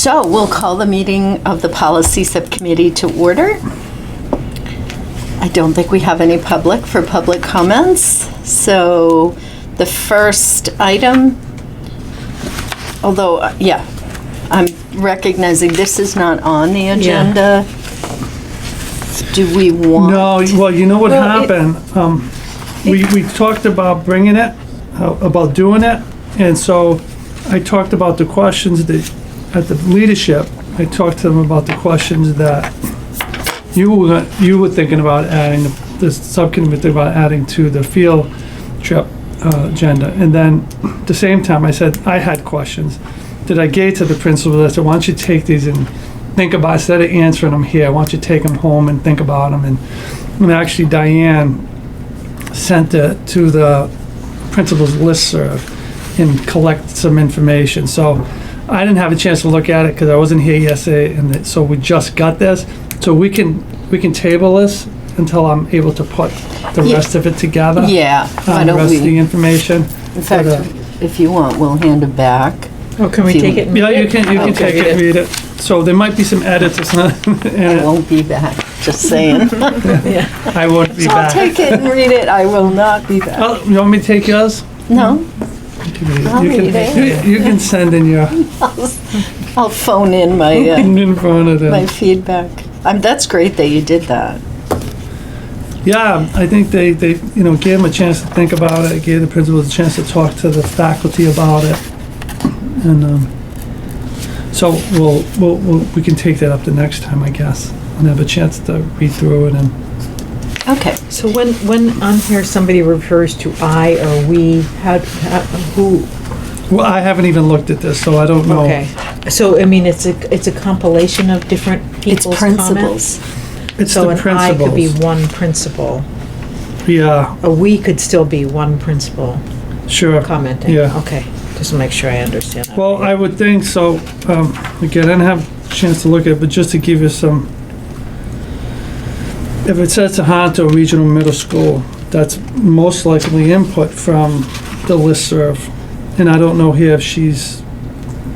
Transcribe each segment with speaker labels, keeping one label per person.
Speaker 1: So we'll call the meeting of the Policy Subcommittee to order. I don't think we have any public for public comments. So the first item, although, I'm recognizing this is not on the agenda. Do we want?
Speaker 2: No, well, you know what happened? We talked about bringing it, about doing it, and so I talked about the questions that, at the leadership, I talked to them about the questions that you were thinking about adding, the subcommittee thinking about adding to the field trip agenda. And then at the same time, I said I had questions that I gave to the principal. I said, why don't you take these and think about, instead of answering them here, why don't you take them home and think about them? And actually Diane sent it to the principal's listserv and collect some information. So I didn't have a chance to look at it because I wasn't here yesterday, and so we just got this. So we can table this until I'm able to put the rest of it together.
Speaker 1: Yeah, why
Speaker 2: The
Speaker 1: don't
Speaker 2: rest of the
Speaker 1: we?
Speaker 2: information.
Speaker 1: In fact, if you want, we'll hand it back.
Speaker 3: Oh, can we
Speaker 1: If you-
Speaker 3: take it and
Speaker 2: Yeah,
Speaker 3: read
Speaker 2: you
Speaker 3: it?
Speaker 2: can
Speaker 3: Okay,
Speaker 2: take it and read it. So there might be some edits, it's not,
Speaker 1: I won't be back, just saying.
Speaker 3: Yeah.
Speaker 2: I won't be
Speaker 1: So I'll
Speaker 2: back.
Speaker 1: take it and read it. I will not be back.
Speaker 2: Oh, you want me to take yours?
Speaker 1: No,
Speaker 2: You can read it.
Speaker 1: I'll
Speaker 2: You can-
Speaker 1: read it.
Speaker 2: You can send in your,
Speaker 1: I'll phone in my
Speaker 2: in front of
Speaker 1: my
Speaker 2: them.
Speaker 1: feedback. That's great that you did that.
Speaker 2: Yeah, I think they gave them a chance to think about it, gave the principals a chance to talk to the faculty about it. And, so we can take that up the next time, I guess, and have a chance to read through it and,
Speaker 1: Okay.
Speaker 3: So when on here somebody refers to I or we, who,
Speaker 2: well, I haven't even looked at this, so I don't know.
Speaker 3: okay. So, I mean, it's a compilation of different
Speaker 1: It's
Speaker 3: people's
Speaker 1: principles.
Speaker 3: comments?
Speaker 2: It's
Speaker 3: So
Speaker 2: the
Speaker 3: an I could be
Speaker 2: principals.
Speaker 3: one principal.
Speaker 2: Yeah,
Speaker 3: A we could still be one principal
Speaker 2: sure.
Speaker 3: commenting?
Speaker 2: Yeah.
Speaker 3: Okay, just to make sure I understand that.
Speaker 2: Well, I would think so. Again, I didn't have a chance to look at it, but just to give you some, if it says Tohoto Regional Middle School, that's most likely input from the listserv. And I don't know here if she's,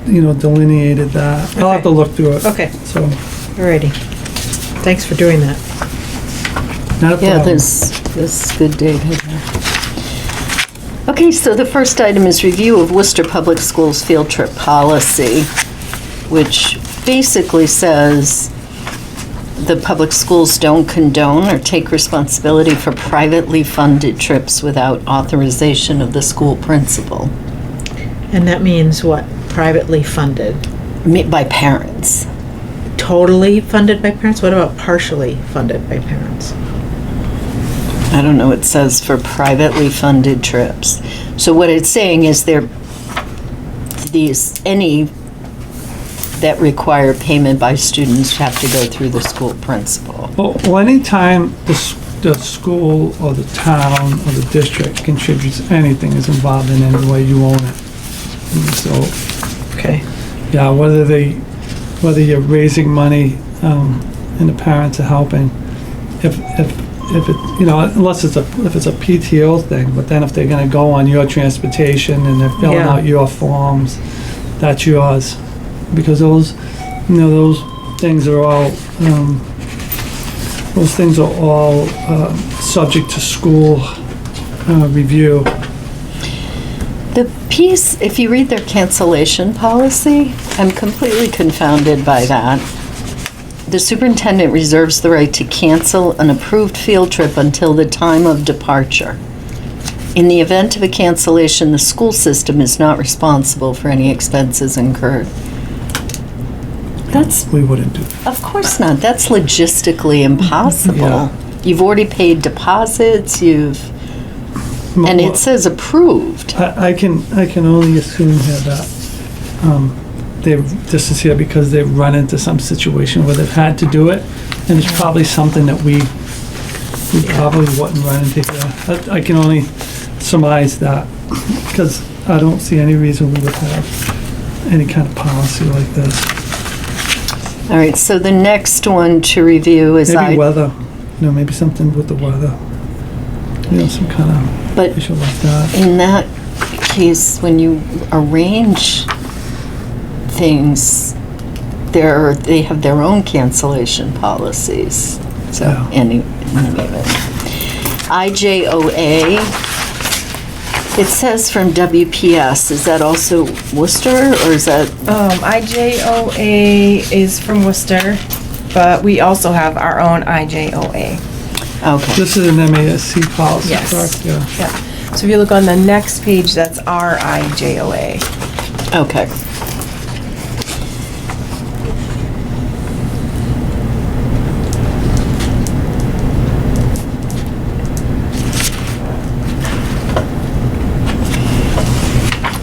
Speaker 2: delineated that. I'll have to look through it.
Speaker 3: Okay,
Speaker 2: So,
Speaker 3: alrighty. Thanks for doing that.
Speaker 2: not a
Speaker 1: Yeah,
Speaker 2: problem.
Speaker 1: this is good, David. Okay, so the first item is review of Worcester Public Schools field trip policy, which basically says the public schools don't condone or take responsibility for privately funded trips without authorization of the school principal,
Speaker 3: And that means what? Privately funded?
Speaker 1: by parents.
Speaker 3: Totally funded by parents? What about partially funded by parents?
Speaker 1: I don't know, it says for privately funded trips. So what it's saying is any that require payment by students have to go through the school principal.
Speaker 2: Well, anytime the school or the town or the district contributes anything, is involved in any way, you own it. And so,
Speaker 3: Okay.
Speaker 2: yeah, whether you're raising money, and the parents are helping, if it, unless if it's a PTO thing, but then if they're gonna go on your transportation and they're filling
Speaker 3: Yeah.
Speaker 2: out your forms, that's yours. Because those things are all, subject to school, review.
Speaker 1: The piece, if you read their cancellation policy, I'm completely confounded by that. The superintendent reserves the right to cancel an approved field trip until the time of departure. In the event of a cancellation, the school system is not responsible for any expenses incurred. That's,
Speaker 2: We wouldn't do that.
Speaker 1: of course not. That's logistically impossible.
Speaker 2: Yeah.
Speaker 1: You've already paid deposits, and it says approved.
Speaker 2: I can only assume here that, this is here because they've run into some situation where they've had to do it, and it's probably something that we probably wouldn't run into here. I can only surmise that, because I don't see any reason we would have any kind of policy like this.
Speaker 1: All right, so the next one to review is
Speaker 2: Maybe weather, maybe something with the weather. Some kind of
Speaker 1: but
Speaker 2: issue like that.
Speaker 1: in that case, when you arrange things, they have their own cancellation policies. So,
Speaker 2: Yeah.
Speaker 1: any event. IJOA, it says from WPS. Is that also Worcester, or is that?
Speaker 4: IJOA is from Worcester, but we also have our own IJOA.
Speaker 1: Okay.
Speaker 2: This is an MASC policy,
Speaker 4: Yes.
Speaker 2: correct? Yeah.
Speaker 4: Yeah. So if you look on the next page, that's our IJOA.
Speaker 1: Okay.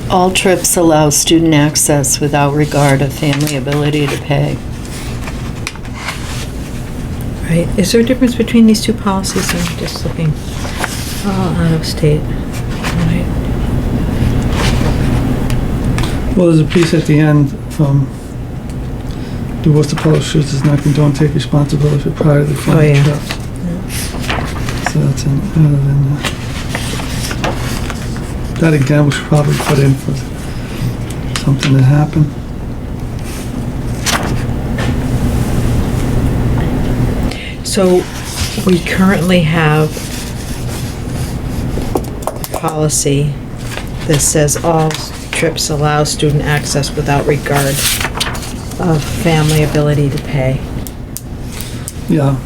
Speaker 1: All trips allow student access without regard of family ability to pay.
Speaker 3: Right, is there a difference between these two policies? I'm just looking. Out of state. Right.
Speaker 2: Well, there's a piece at the end, the Worcester Public Schools does not condone take responsibility for prior to the family
Speaker 3: yeah.
Speaker 2: trips. So that's in, that again, we should probably put in for something that happened.
Speaker 3: So we currently have a policy that says all trips allow student access without regard of family ability to pay.
Speaker 2: Yeah,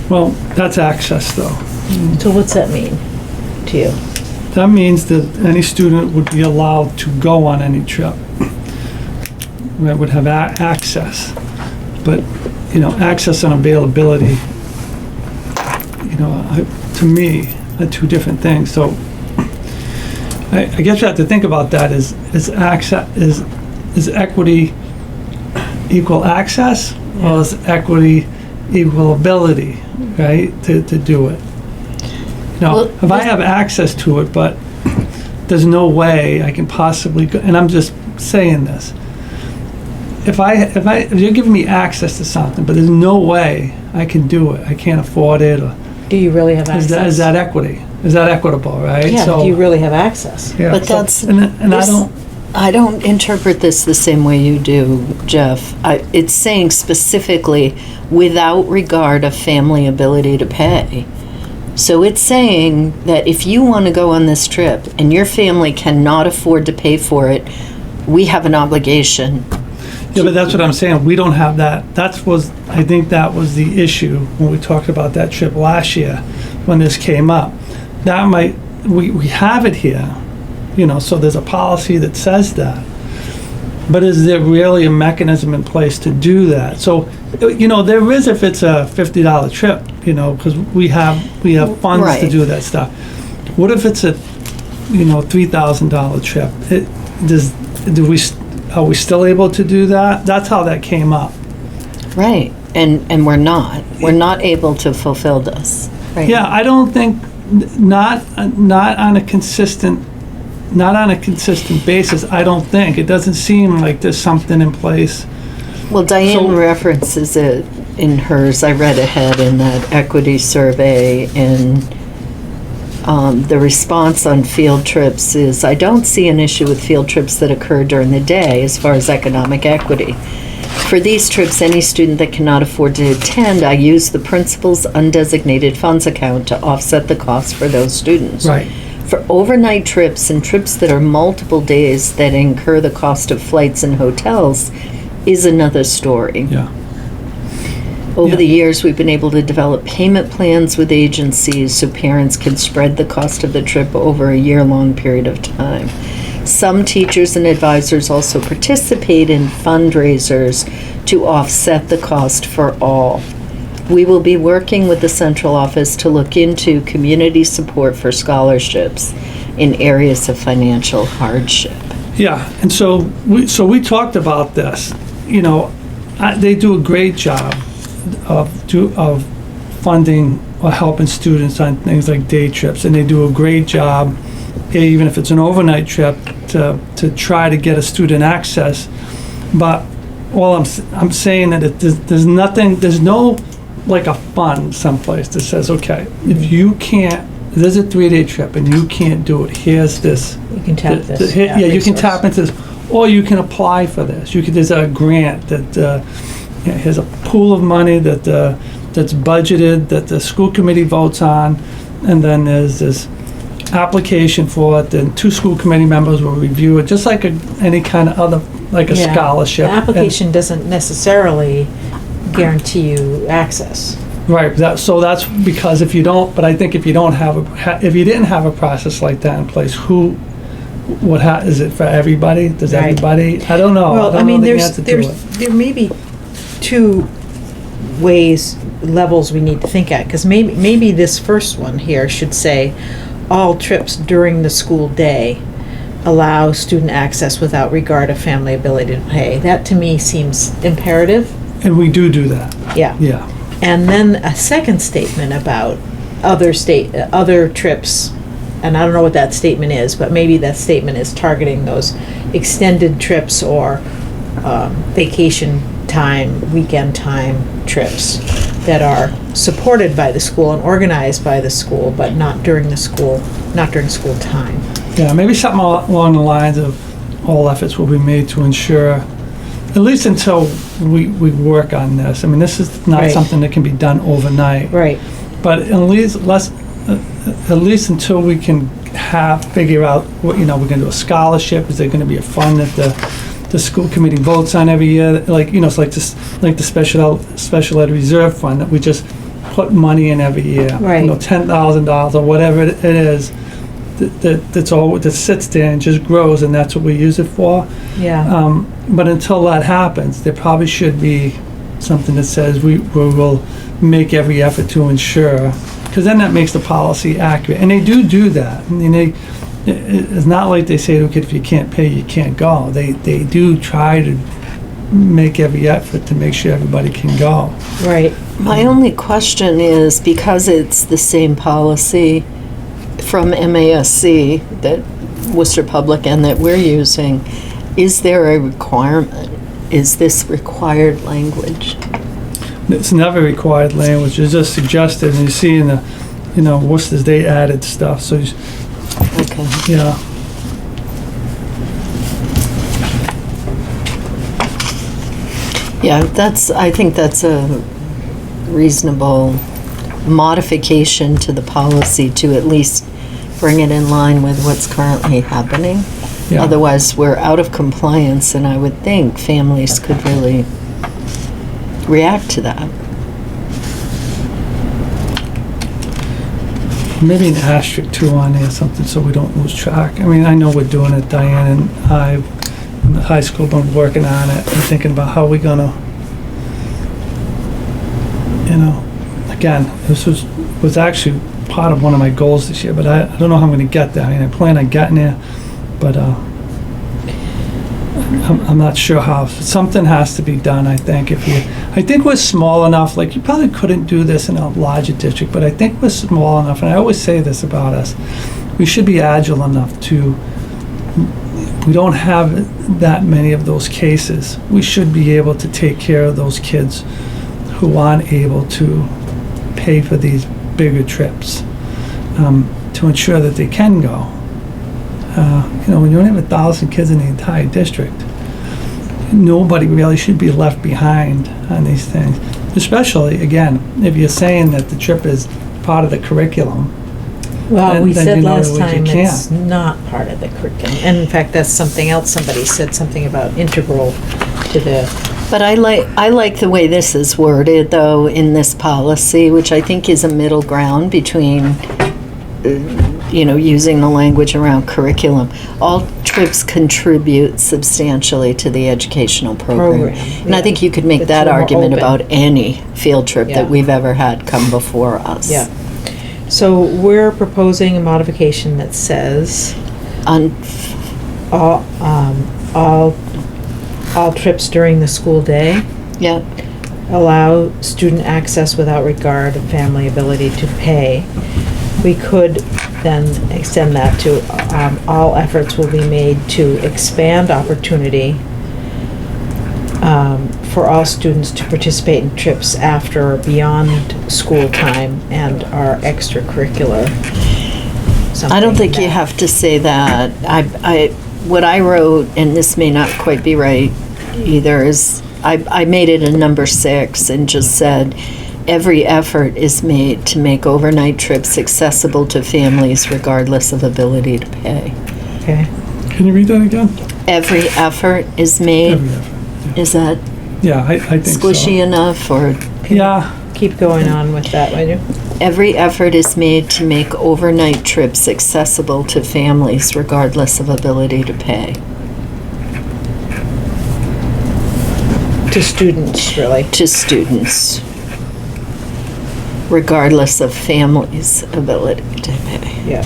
Speaker 2: well, that's access though.
Speaker 3: So what's that mean to you?
Speaker 2: That means that any student would be allowed to go on any trip. That would have access. But, access and availability, to me, are two different things. So I guess you have to think about that. Is access, is equity equal access? Or is equity equal ability, right, to do it?
Speaker 1: Well,
Speaker 2: If I have access to it, but there's no way I can possibly go, and I'm just saying this. If you're giving me access to something, but there's no way I can do it, I can't afford it, or
Speaker 3: Do you really have
Speaker 2: is
Speaker 3: access?
Speaker 2: that equity? Is that equitable, right?
Speaker 3: Yeah,
Speaker 2: So,
Speaker 3: do you really have access?
Speaker 2: yeah,
Speaker 1: But
Speaker 2: so-
Speaker 1: that's-
Speaker 2: and I
Speaker 1: this-
Speaker 2: don't.
Speaker 1: I don't interpret this the same way you do, Jeff. It's saying specifically without regard of family ability to pay. So it's saying that if you want to go on this trip and your family cannot afford to pay for it, we have an obligation.
Speaker 2: Yeah, but that's what I'm saying. We don't have that. I think that was the issue when we talked about that trip last year when this came up. We have it here, so there's a policy that says that. But is there really a mechanism in place to do that? So, there is if it's a $50 trip, because we have funds to
Speaker 1: Right.
Speaker 2: do that stuff. What if it's a, $3,000 trip? Are we still able to do that? That's how that came up.
Speaker 1: Right. And we're not. We're not able to fulfill this. Right.
Speaker 2: Yeah, I don't think, not on a consistent basis, I don't think. It doesn't seem like there's something in place.
Speaker 1: Well, Diane
Speaker 2: So-
Speaker 1: references it in hers. I read ahead in that equity survey, and the response on field trips is, I don't see an issue with field trips that occur during the day as far as economic equity. For these trips, any student that cannot afford to attend, I use the principal's undesignated funds account to offset the cost for those students.
Speaker 2: Right.
Speaker 1: For overnight trips and trips that are multiple days that incur the cost of flights and hotels is another story.
Speaker 2: Yeah.
Speaker 1: Over
Speaker 2: Yeah.
Speaker 1: the years, we've been able to develop payment plans with agencies so parents can spread the cost of the trip over a year-long period of time. Some teachers and advisors also participate in fundraisers to offset the cost for all. We will be working with the central office to look into community support for scholarships in areas of financial hardship.
Speaker 2: Yeah, and so we talked about this. They do a great job of funding or helping students on things like day trips, and they do a great job, even if it's an overnight trip, to try to get a student access. But all I'm saying that there's nothing, there's no like a fund someplace that says, okay, if you can't, there's a 3-day trip and you can't do it, here's this.
Speaker 3: You can tap this.
Speaker 2: Yeah, you can
Speaker 3: resource.
Speaker 2: tap into this. or you can apply for this. There's a grant that has a pool of money that's budgeted, that the school committee votes on, and then there's this application for it, then 2 school committee members will review it, just like any kind of other, like a
Speaker 3: Yeah.
Speaker 2: scholarship.
Speaker 3: The application doesn't necessarily guarantee you access.
Speaker 2: Right, so that's because if you don't, but I think if you don't if you didn't have a process like that in place, is it for everybody? Does
Speaker 3: Right.
Speaker 2: everybody? I don't know.
Speaker 3: Well, I
Speaker 2: don't
Speaker 3: mean,
Speaker 2: know the
Speaker 3: there's,
Speaker 2: answer to it.
Speaker 3: there may be 2 levels we need to think at, because maybe this first one here should say, all trips during the school day allow student access without regard of family ability to pay. That to me seems imperative.
Speaker 2: And we do that,
Speaker 3: Yeah.
Speaker 2: yeah.
Speaker 3: And then a second statement about other trips, and I don't know what that statement is, but maybe that statement is targeting those extended trips or vacation time, weekend time trips that are supported by the school and organized by the school, but not during school time.
Speaker 2: Yeah, maybe something along the lines of all efforts will be made to ensure, at least until we work on this. I mean, this is not
Speaker 3: Right.
Speaker 2: something that can be done overnight.
Speaker 3: Right.
Speaker 2: But at least until we can figure out what, we're gonna do a scholarship, is there gonna be a fund that the school committee votes on every year? Like, it's like this, like the special ed reserve fund that we just put money in every year.
Speaker 3: Right.
Speaker 2: $10,000 or whatever it is, that sits there and just grows, and that's what we use it for.
Speaker 3: Yeah.
Speaker 2: But until that happens, there probably should be something that says we will make every effort to ensure, because then that makes the policy accurate. And they do that. I mean, it's not like they say to a kid, if you can't pay, you can't go. They do try to make every effort to make sure everybody can go.
Speaker 3: Right.
Speaker 1: My only question is, because it's the same policy from MASC that Worcester Public and that we're using, is there a requirement? Is this required language?
Speaker 2: It's never required language. It's just suggested, and you see in the, Worcester's, they added stuff, so,
Speaker 1: Okay.
Speaker 2: yeah.
Speaker 1: Yeah, I think that's a reasonable modification to the policy to at least bring it in line with what's currently happening.
Speaker 2: Yeah.
Speaker 1: Otherwise, we're out of compliance, and I would think families could really react to that.
Speaker 2: Maybe an asterisk too on there, something, so we don't lose track. I mean, I know we're doing it, Diane and I, in the high school, been working on it and thinking about how we gonna, again, this was actually part of one of my goals this year, but I don't know how I'm gonna get there. I mean, I plan on getting there, but I'm not sure how. Something has to be done, I think. I think we're small enough, like, you probably couldn't do this in a larger district, but I think we're small enough, and I always say this about us, we should be agile enough we don't have that many of those cases. We should be able to take care of those kids who aren't able to pay for these bigger trips, to ensure that they can go. When you only have 1,000 kids in the entire district, nobody really should be left behind on these things. Especially, again, if you're saying that the trip is part of the curriculum.
Speaker 3: Well,
Speaker 2: Then-
Speaker 3: we
Speaker 2: then
Speaker 3: said
Speaker 2: you know
Speaker 3: last
Speaker 2: that you
Speaker 3: time it's
Speaker 2: can't.
Speaker 3: not part of the curriculum. And in fact, that's something else. Somebody said something about integral to the,
Speaker 1: But I like the way this is worded, though, in this policy, which I think is a middle ground between, using the language around curriculum. All trips contribute substantially to the educational program. And I think you could make
Speaker 3: It's
Speaker 1: that
Speaker 3: more
Speaker 1: argument
Speaker 3: open.
Speaker 1: about any field trip
Speaker 3: Yeah.
Speaker 1: that we've ever had come before us.
Speaker 3: yeah. So we're proposing a modification that says
Speaker 1: On
Speaker 3: all trips during the school day
Speaker 1: yeah.
Speaker 3: allow student access without regard of family ability to pay. We could then extend that to all efforts will be made to expand opportunity for all students to participate in trips after or beyond school time and are extracurricular.
Speaker 1: I don't think you
Speaker 3: Something
Speaker 1: have to say that. what I wrote, and this may not quite be right either, is I made it a number 6 and just said, every effort is made to make overnight trips accessible to families regardless of ability to pay.
Speaker 3: Okay.
Speaker 2: Can you read that again?
Speaker 1: Every effort is made.
Speaker 2: Every effort.
Speaker 1: Is that
Speaker 2: Yeah, I think so.
Speaker 1: squishy enough, or
Speaker 2: Yeah,
Speaker 3: Keep going on with that, would you?
Speaker 1: every effort is made to make overnight trips accessible to families regardless of ability to pay.
Speaker 3: To students, really.
Speaker 1: To students, regardless of families' ability to pay.
Speaker 3: Yeah.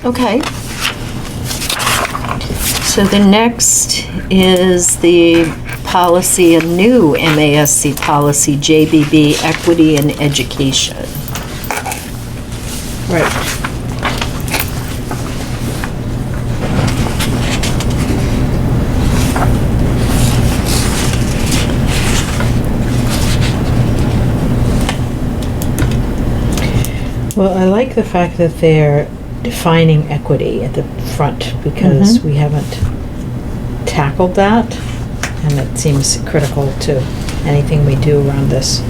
Speaker 1: Okay. So the next is the policy, a new MASC policy, JBB, Equity in Education.
Speaker 3: Right. Well, I like the fact that they're defining equity at the front because we haven't tackled that, and it seems critical to anything we do around this.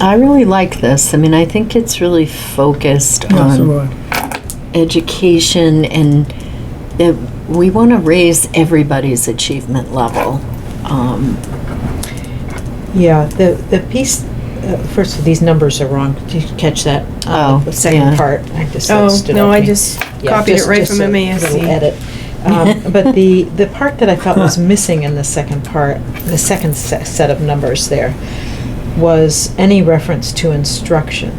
Speaker 1: I really like this. I mean, I think it's really focused
Speaker 2: yeah, so
Speaker 1: on
Speaker 2: do I.
Speaker 1: education, and that we want to raise everybody's achievement level.
Speaker 3: Yeah, the piece, first of all, these numbers are wrong. Did you catch that?
Speaker 1: Oh,
Speaker 3: The second
Speaker 1: yeah.
Speaker 3: part. I just
Speaker 4: Oh,
Speaker 3: stood
Speaker 4: no,
Speaker 3: out to
Speaker 4: I
Speaker 3: me.
Speaker 4: just
Speaker 3: Yeah,
Speaker 4: copied it right
Speaker 3: just
Speaker 4: from
Speaker 3: a
Speaker 4: MASC.
Speaker 3: little edit. But the part that I thought was missing in the second part, the second set of numbers there, was any reference to instruction.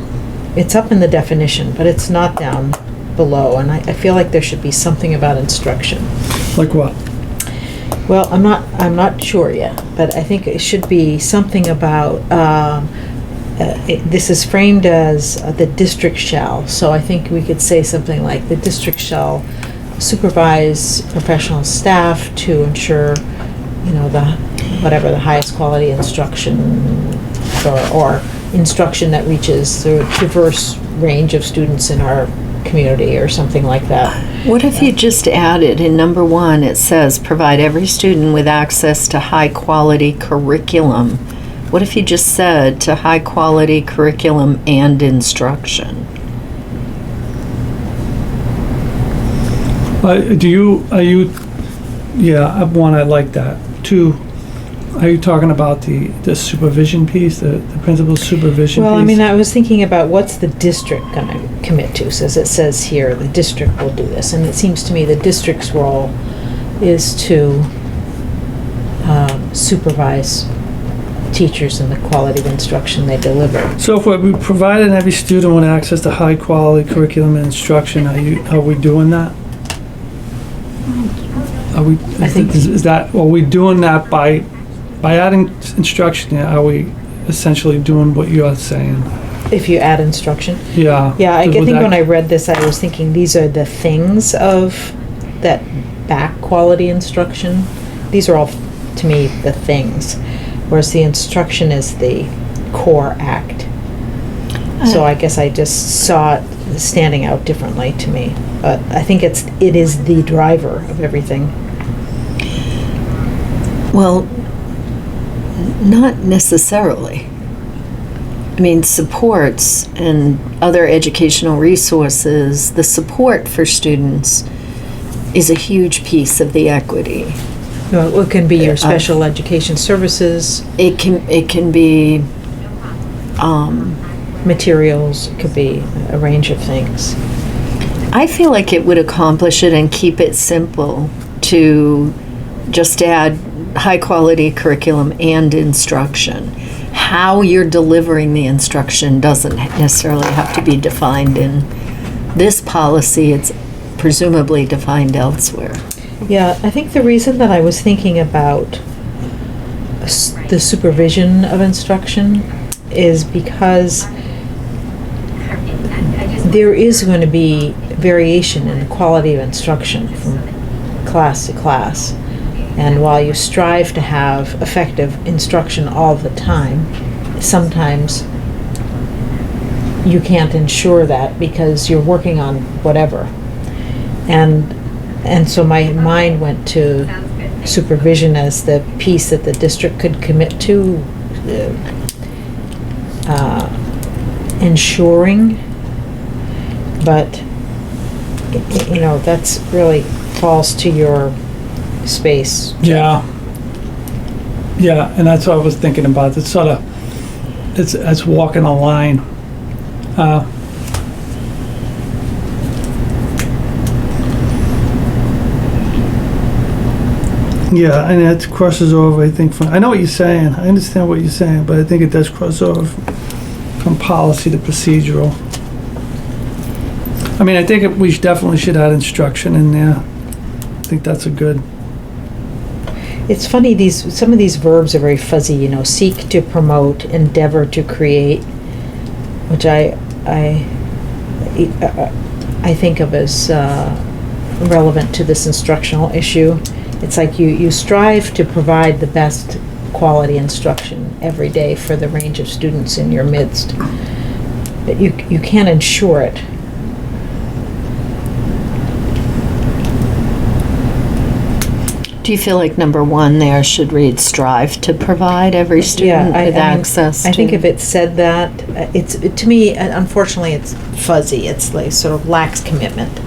Speaker 3: It's up in the definition, but it's not down below, and I feel like there should be something about instruction.
Speaker 2: Like what?
Speaker 3: Well, I'm not sure yet, but I think it should be something about, this is framed as the district shall, so I think we could say something like, the district shall supervise professional staff to ensure, the highest quality instruction, or instruction that reaches the diverse range of students in our community, or something like that.
Speaker 1: What if you just added in number 1, it says, provide every student with access to high-quality curriculum. What if you just said, to high-quality curriculum and instruction?
Speaker 2: One, I like that. 2, are you talking about the supervision piece, the principal's supervision piece?
Speaker 3: Well, I mean, I was thinking about what's the district gonna commit to, so as it says here, the district will do this, and it seems to me the district's role is to supervise teachers and the quality of instruction they deliver.
Speaker 2: So if we provided every student with access to high-quality curriculum and instruction, are we doing that? Are we,
Speaker 3: I think-
Speaker 2: are we doing that by adding instruction, are we essentially doing what you're saying?
Speaker 3: If you add instruction.
Speaker 2: Yeah.
Speaker 3: Yeah, I
Speaker 2: Would
Speaker 3: think
Speaker 2: that-
Speaker 3: when I read this, I was thinking these are the things of that back quality instruction. These are all, to me, the things, whereas the instruction is the core act. So I guess I just saw it standing out differently to me, but I think it is the driver of everything.
Speaker 1: Well, not necessarily. I mean, supports and other educational resources, the support for students is a huge piece of the equity.
Speaker 3: No, it can be your special education services,
Speaker 1: It can be,
Speaker 3: materials, it could be a range of things.
Speaker 1: I feel like it would accomplish it and keep it simple to just add high-quality curriculum and instruction. How you're delivering the instruction doesn't necessarily have to be defined in this policy. It's presumably defined elsewhere.
Speaker 3: Yeah, I think the reason that I was thinking about the supervision of instruction is because there is going to be variation in the quality of instruction from class to class. And while you strive to have effective instruction all the time, sometimes you can't ensure that because you're working on whatever. And so my mind went to supervision as the piece that the district could commit to, ensuring, but that's really falls to your space.
Speaker 2: Yeah. Yeah, and that's what I was thinking about. It's sort of, it's walking a line. Yeah, and it crosses over, I think, I know what you're saying. I understand what you're saying, but I think it does cross over from policy to procedural. I mean, I think we definitely should add instruction in there. I think that's a good.
Speaker 3: It's funny, some of these verbs are very fuzzy, seek to promote, endeavor to create, which I think of as relevant to this instructional issue. It's like you strive to provide the best quality instruction every day for the range of students in your midst. But you can't ensure it.
Speaker 1: Do you feel like number 1 there should read strive to provide every student with access to?
Speaker 3: I think if it said that, to me, unfortunately, it's fuzzy. It's like sort of lacks commitment.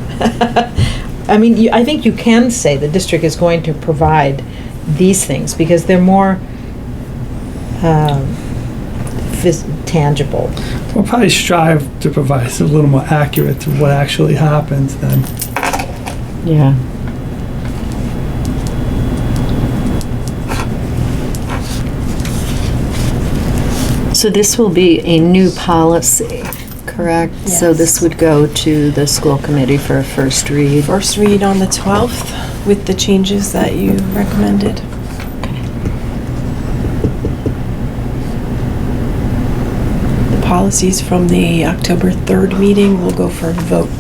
Speaker 3: I mean, I think you can say the district is going to provide these things because they're more tangible.
Speaker 2: We'll probably strive to provide a little more accurate to what actually happens then.
Speaker 1: Yeah. So this will be a new policy, correct?
Speaker 4: Yes.
Speaker 1: So this would go to the school committee for a first read.
Speaker 4: First read on the 12th with the changes that you recommended. The policies from the October 3rd meeting will go for a vote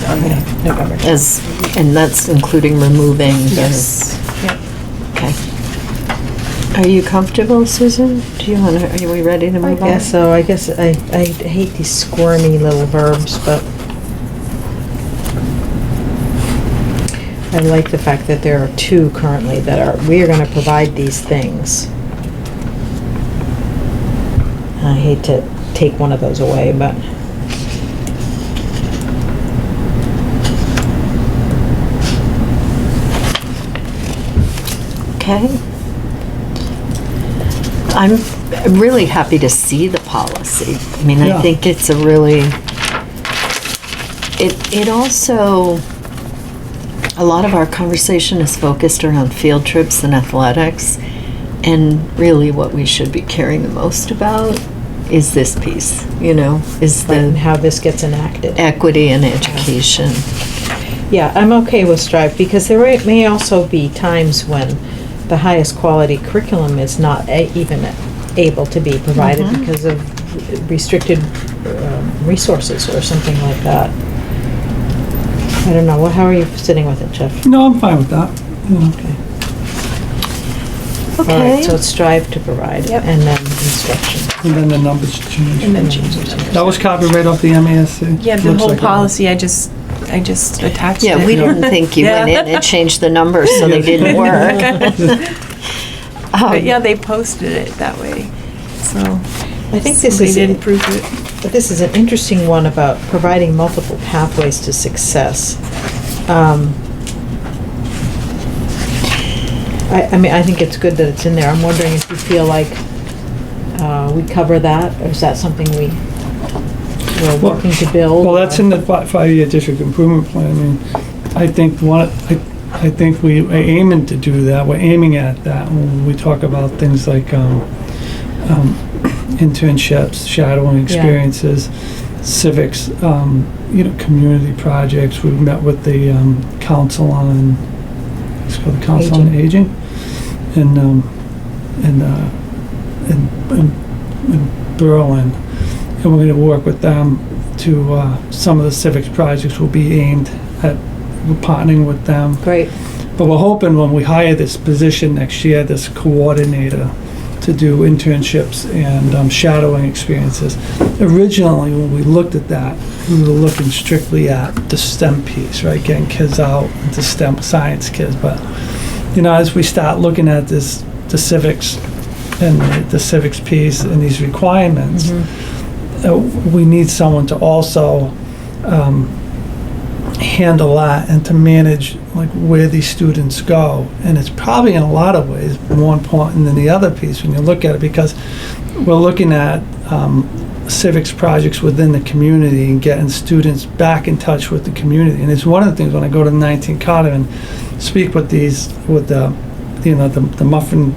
Speaker 4: on the November 12th.
Speaker 1: And that's including removing the...
Speaker 4: Yes. Yep.
Speaker 1: Okay. Are you comfortable, Susan? Are we ready to move on?
Speaker 3: I guess so. I guess I hate these squirmy little verbs, but I like the fact that there are 2 currently that we are going to provide these things. I hate to take one of those away, but
Speaker 1: Okay. I'm really happy to see the policy. I mean,
Speaker 2: Yeah.
Speaker 1: I think it's a really, it also, a lot of our conversation is focused around field trips and athletics, and really what we should be caring the most about is this piece, is
Speaker 3: and
Speaker 1: the
Speaker 3: how this gets enacted.
Speaker 1: equity in education.
Speaker 3: Yeah, I'm okay with strive because there may also be times when the highest quality curriculum is not even able to be provided because of restricted resources or something like that. I don't know. How are you sitting with it, Jeff?
Speaker 2: No, I'm fine with that.
Speaker 3: Okay. All
Speaker 1: Okay.
Speaker 3: right, so it's strive to provide
Speaker 4: Yep.
Speaker 3: and then instruction.
Speaker 2: And then the numbers change.
Speaker 4: And then changes.
Speaker 2: That was copied right off the MASC.
Speaker 4: Yeah, the
Speaker 2: Looks
Speaker 4: whole
Speaker 2: like it.
Speaker 4: policy, I just attached it.
Speaker 1: Yeah, we didn't think you went in and changed the numbers, so they didn't work.
Speaker 4: But yeah, they posted it that way, so.
Speaker 3: I think this
Speaker 4: somebody
Speaker 3: is
Speaker 4: didn't prove it.
Speaker 3: But this is an interesting one about providing multiple pathways to success. I mean, I think it's good that it's in there. I'm wondering if you feel like we cover that, or is that something we're working to build?
Speaker 2: Well, that's in the 5-year district improvement plan. I mean, I think I think we're aiming to do that. We're aiming at that when we talk about things like internships, shadowing experiences, civics, community projects. We've met with the council on, it's called the Council on Aging, in Berlin, and we're going to work with them to some of the civics projects will be aimed at partnering with them.
Speaker 3: Great.
Speaker 2: But we're hoping when we hire this position next year, this coordinator, to do internships and shadowing experiences. Originally, when we looked at that, we were looking strictly at the STEM piece, right? Getting kids out into STEM science kids. But, you know, as we start looking at this, the civics and the civics piece and these requirements, we need someone to also handle that and to manage like where these students go. And it's probably in a lot of ways more important than the other piece when you look at it, because we're looking at civics projects within the community and getting students back in touch with the community. And it's one of the things when I go to 19 Carter and speak with the muffin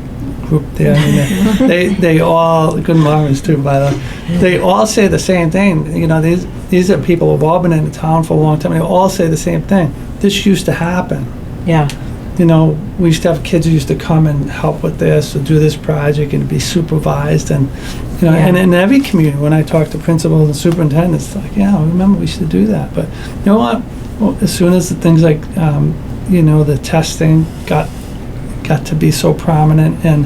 Speaker 2: group there. I mean, they all, good muffins too, by the way. They all say the same thing. You know, these are people who've all been in the town for a long time. They all say the same thing. This used to happen.
Speaker 3: Yeah.
Speaker 2: You know, we used to have kids who used to come and help with this or do this project and be supervised. And, you know,
Speaker 3: Yeah.
Speaker 2: and in every community, when I talk to principals and superintendents, like, yeah, I remember we used to do that. But you know what? Well, as soon as the things like, you know, the testing got to be so prominent and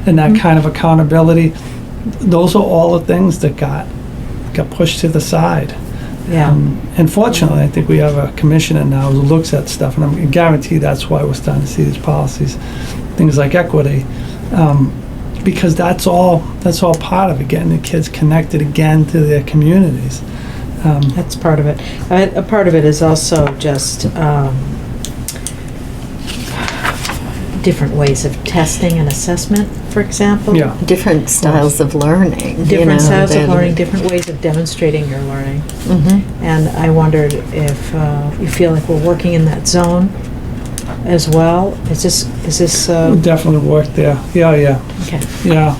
Speaker 2: that kind of accountability, those are all the things that got pushed to the side.
Speaker 3: Yeah.
Speaker 2: And fortunately, I think we have a commissioner now who looks at stuff, and I guarantee that's why we're starting to see these policies, things like equity, because that's all part of it, getting the kids connected again to their communities.
Speaker 3: That's part of it. A part of it is also just different ways of testing and assessment, for example.
Speaker 2: Yeah.
Speaker 1: Different styles of learning. you
Speaker 3: Different
Speaker 1: know,
Speaker 3: styles of
Speaker 1: that-
Speaker 3: learning, different ways of demonstrating your learning.
Speaker 1: Mhm.
Speaker 3: And I wondered if you feel like we're working in that zone as well. Is this
Speaker 2: We definitely worked there. Yeah.
Speaker 3: okay?
Speaker 2: Yeah.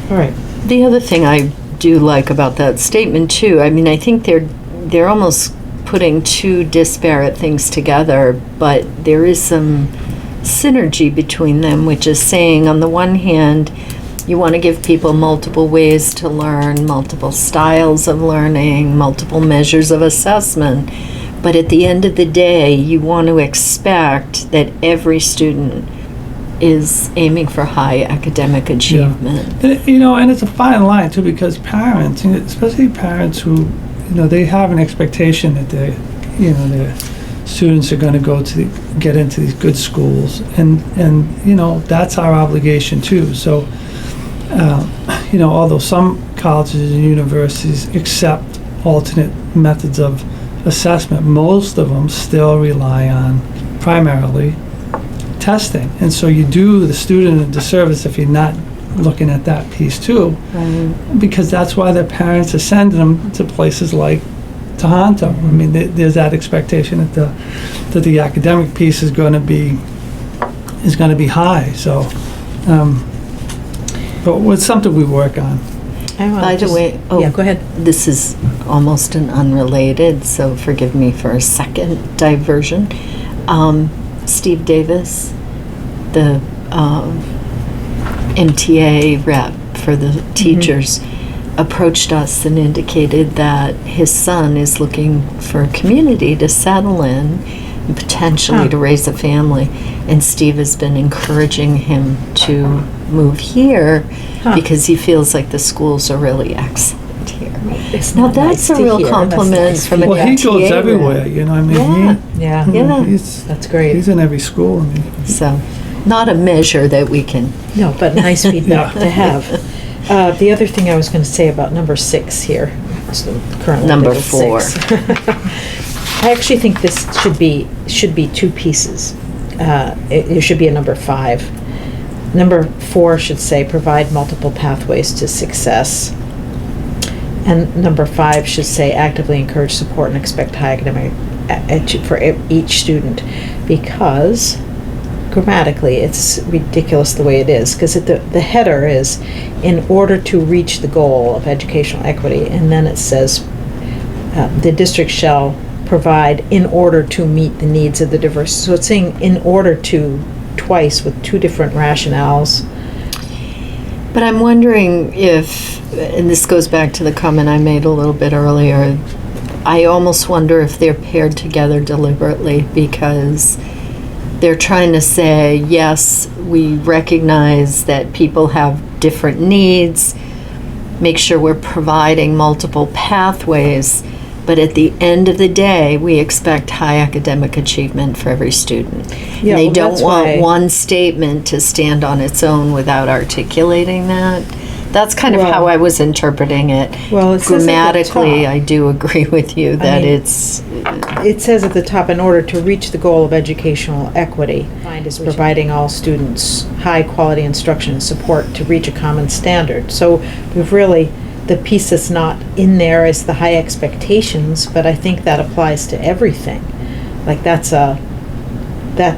Speaker 3: All right.
Speaker 1: The other thing I do like about that statement too, I mean, I think they're almost putting two disparate things together, but there is some synergy between them, which is saying on the one hand, you want to give people multiple ways to learn, multiple styles of learning, multiple measures of assessment, but at the end of the day, you want to expect that every student is aiming for high academic achievement.
Speaker 2: And, you know, and it's a fine line too, because parents, you know, especially parents who, you know, they have an expectation that their students are going to get into these good schools, and you know, that's our obligation too. So, you know, although some colleges and universities accept alternate methods of assessment, most of them still rely on primarily testing. And so you do the student a disservice if you're not looking at that piece too, because that's why their parents are sending them to places like Tohoto. I mean, there's that expectation that the academic piece is going to be high. So, but it's something we work on.
Speaker 1: By the way,
Speaker 3: yeah, go ahead.
Speaker 1: This is almost an unrelated, so forgive me for a second diversion. Steve Davis, the MTA rep for the teachers, approached us and indicated that his son is looking for a community to settle in and potentially to raise a family. And Steve has been encouraging him to move here because he feels like the schools are really excellent here.
Speaker 3: It's
Speaker 1: Now
Speaker 3: not
Speaker 1: that's
Speaker 3: nice
Speaker 1: a
Speaker 3: to
Speaker 1: real
Speaker 3: hear. That's
Speaker 1: compliment
Speaker 3: nice
Speaker 1: from an
Speaker 2: Well, he
Speaker 1: MTA
Speaker 2: goes
Speaker 1: rep.
Speaker 2: everywhere, you know. I mean,
Speaker 1: Yeah.
Speaker 3: Yeah.
Speaker 1: Yeah.
Speaker 3: That's great.
Speaker 2: He's in every school. I mean,
Speaker 1: So, not a measure that we can.
Speaker 3: No, but nice feedback
Speaker 2: Yeah.
Speaker 3: to have. The other thing I was going to say about number 6 here, so currently
Speaker 1: Number
Speaker 3: labeled
Speaker 1: 4.
Speaker 3: 6. I actually think this should be 2 pieces. It should be a number 5. Number 4 should say provide multiple pathways to success. And number 5 should say actively encourage, support, and expect high academic for each student, because grammatically it's ridiculous the way it is, because the header is in order to reach the goal of educational equity, and then it says the district shall provide in order to meet the needs of the diverse. So it's saying in order to twice with 2 different rationales.
Speaker 1: But I'm wondering if, and this goes back to the comment I made a little bit earlier, I almost wonder if they're paired together deliberately, because They're trying to say, yes, we recognize that people have different needs, make sure we're providing multiple pathways, but at the end of the day, we expect high academic achievement for every student.
Speaker 3: Yeah,
Speaker 1: They
Speaker 3: well,
Speaker 1: don't
Speaker 3: that's
Speaker 1: want
Speaker 3: why-
Speaker 1: one statement to stand on its own without articulating that. That's kind of
Speaker 3: Well-
Speaker 1: how I was interpreting it.
Speaker 3: Well, it says at the
Speaker 1: Grammatically,
Speaker 3: top.
Speaker 1: I do agree with you that
Speaker 3: mean-
Speaker 1: it's,
Speaker 3: It says at the top, in order to reach the goal of educational equity, is providing all students high-quality instruction and support to reach a common standard. So we've really, the piece that's not in there is the high expectations, but I think that applies to everything. Like that's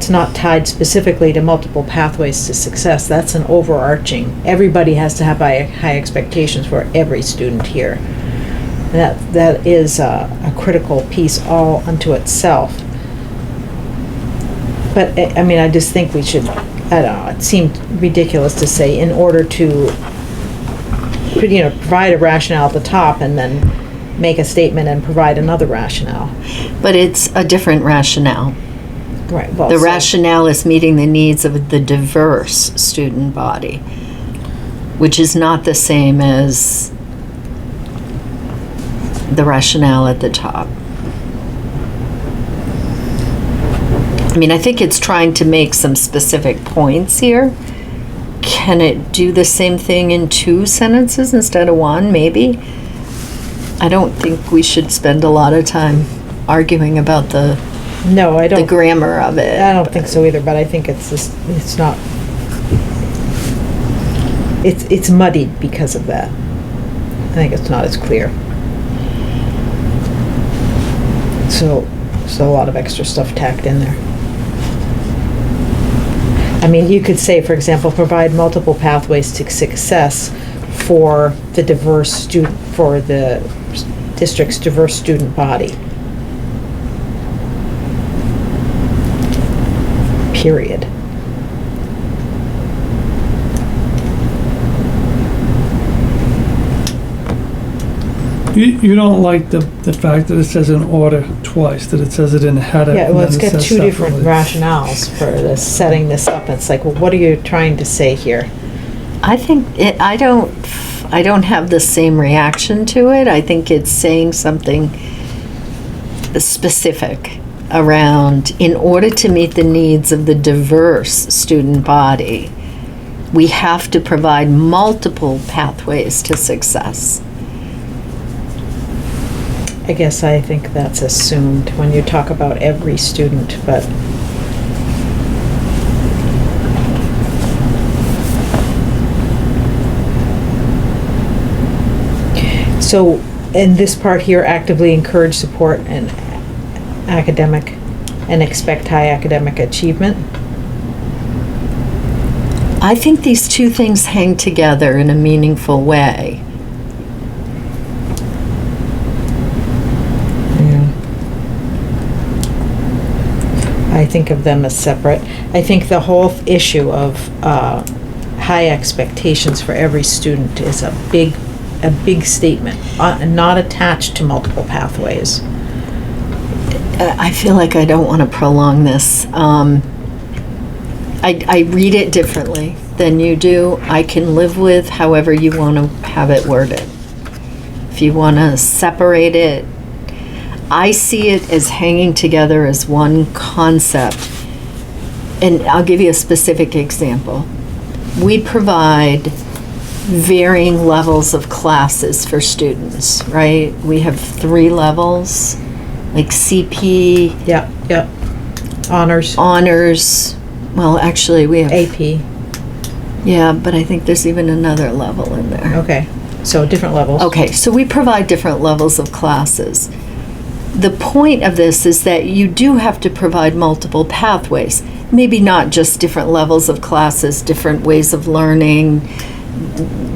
Speaker 3: not tied specifically to multiple pathways to success. That's an overarching. Everybody has to have high expectations for every student here. That is a critical piece all unto itself. But I mean, I just think we should, I don't know, it seemed ridiculous to say in order to, provide a rationale at the top and then make a statement and provide another rationale.
Speaker 1: but it's a different rationale.
Speaker 3: Right, well.
Speaker 1: The
Speaker 3: so-
Speaker 1: rationale is meeting the needs of the diverse student body, which is not the same as the rationale at the top. I mean, I think it's trying to make some specific points here. Can it do the same thing in 2 sentences instead of 1, maybe? I don't think we should spend a lot of time arguing about the
Speaker 3: No, I don't.
Speaker 1: grammar of it.
Speaker 3: I don't think so either, but I think it's just, it's not, it's muddied because of that. I think it's not as clear. So a lot of extra stuff tacked in there. I mean, you could say, for example, provide multiple pathways to success for the diverse student, for the district's diverse student body. Period.
Speaker 2: You don't like the fact that it says in order twice, that it saes it in the header.
Speaker 3: Yeah,
Speaker 2: and
Speaker 3: well,
Speaker 2: then
Speaker 3: it's
Speaker 2: it
Speaker 3: got
Speaker 2: says
Speaker 3: two different
Speaker 2: separately.
Speaker 3: rationales for this, setting this up. It's like, well, what are you trying to say here?
Speaker 1: I think I don't have the same reaction to it. I think it's saying something specific around, in order to meet the needs of the diverse student body, we have to provide multiple pathways to success.
Speaker 3: I guess I think that's assumed when you talk about every student, but so in this part here, actively encourage support and academic and expect high academic achievement.
Speaker 1: I think these two things hang together in a meaningful way.
Speaker 3: I think of them as separate. I think the whole issue of high expectations for every student is a big statement, not attached to multiple pathways.
Speaker 1: I feel like I don't want to prolong this. I read it differently than you do. I can live with however you want to have it worded. If you want to separate it, I see it as hanging together as one concept. And I'll give you a specific example. We provide varying levels of classes for students, right? We have 3 levels, like CP,
Speaker 3: Yep. Honors,
Speaker 1: honors. Well, actually, we have
Speaker 3: AP.
Speaker 1: Yeah, but I think there's even another level in there.
Speaker 3: Okay, so different levels.
Speaker 1: Okay, so we provide different levels of classes. The point of this is that you do have to provide multiple pathways. Maybe not just different levels of classes, different ways of learning,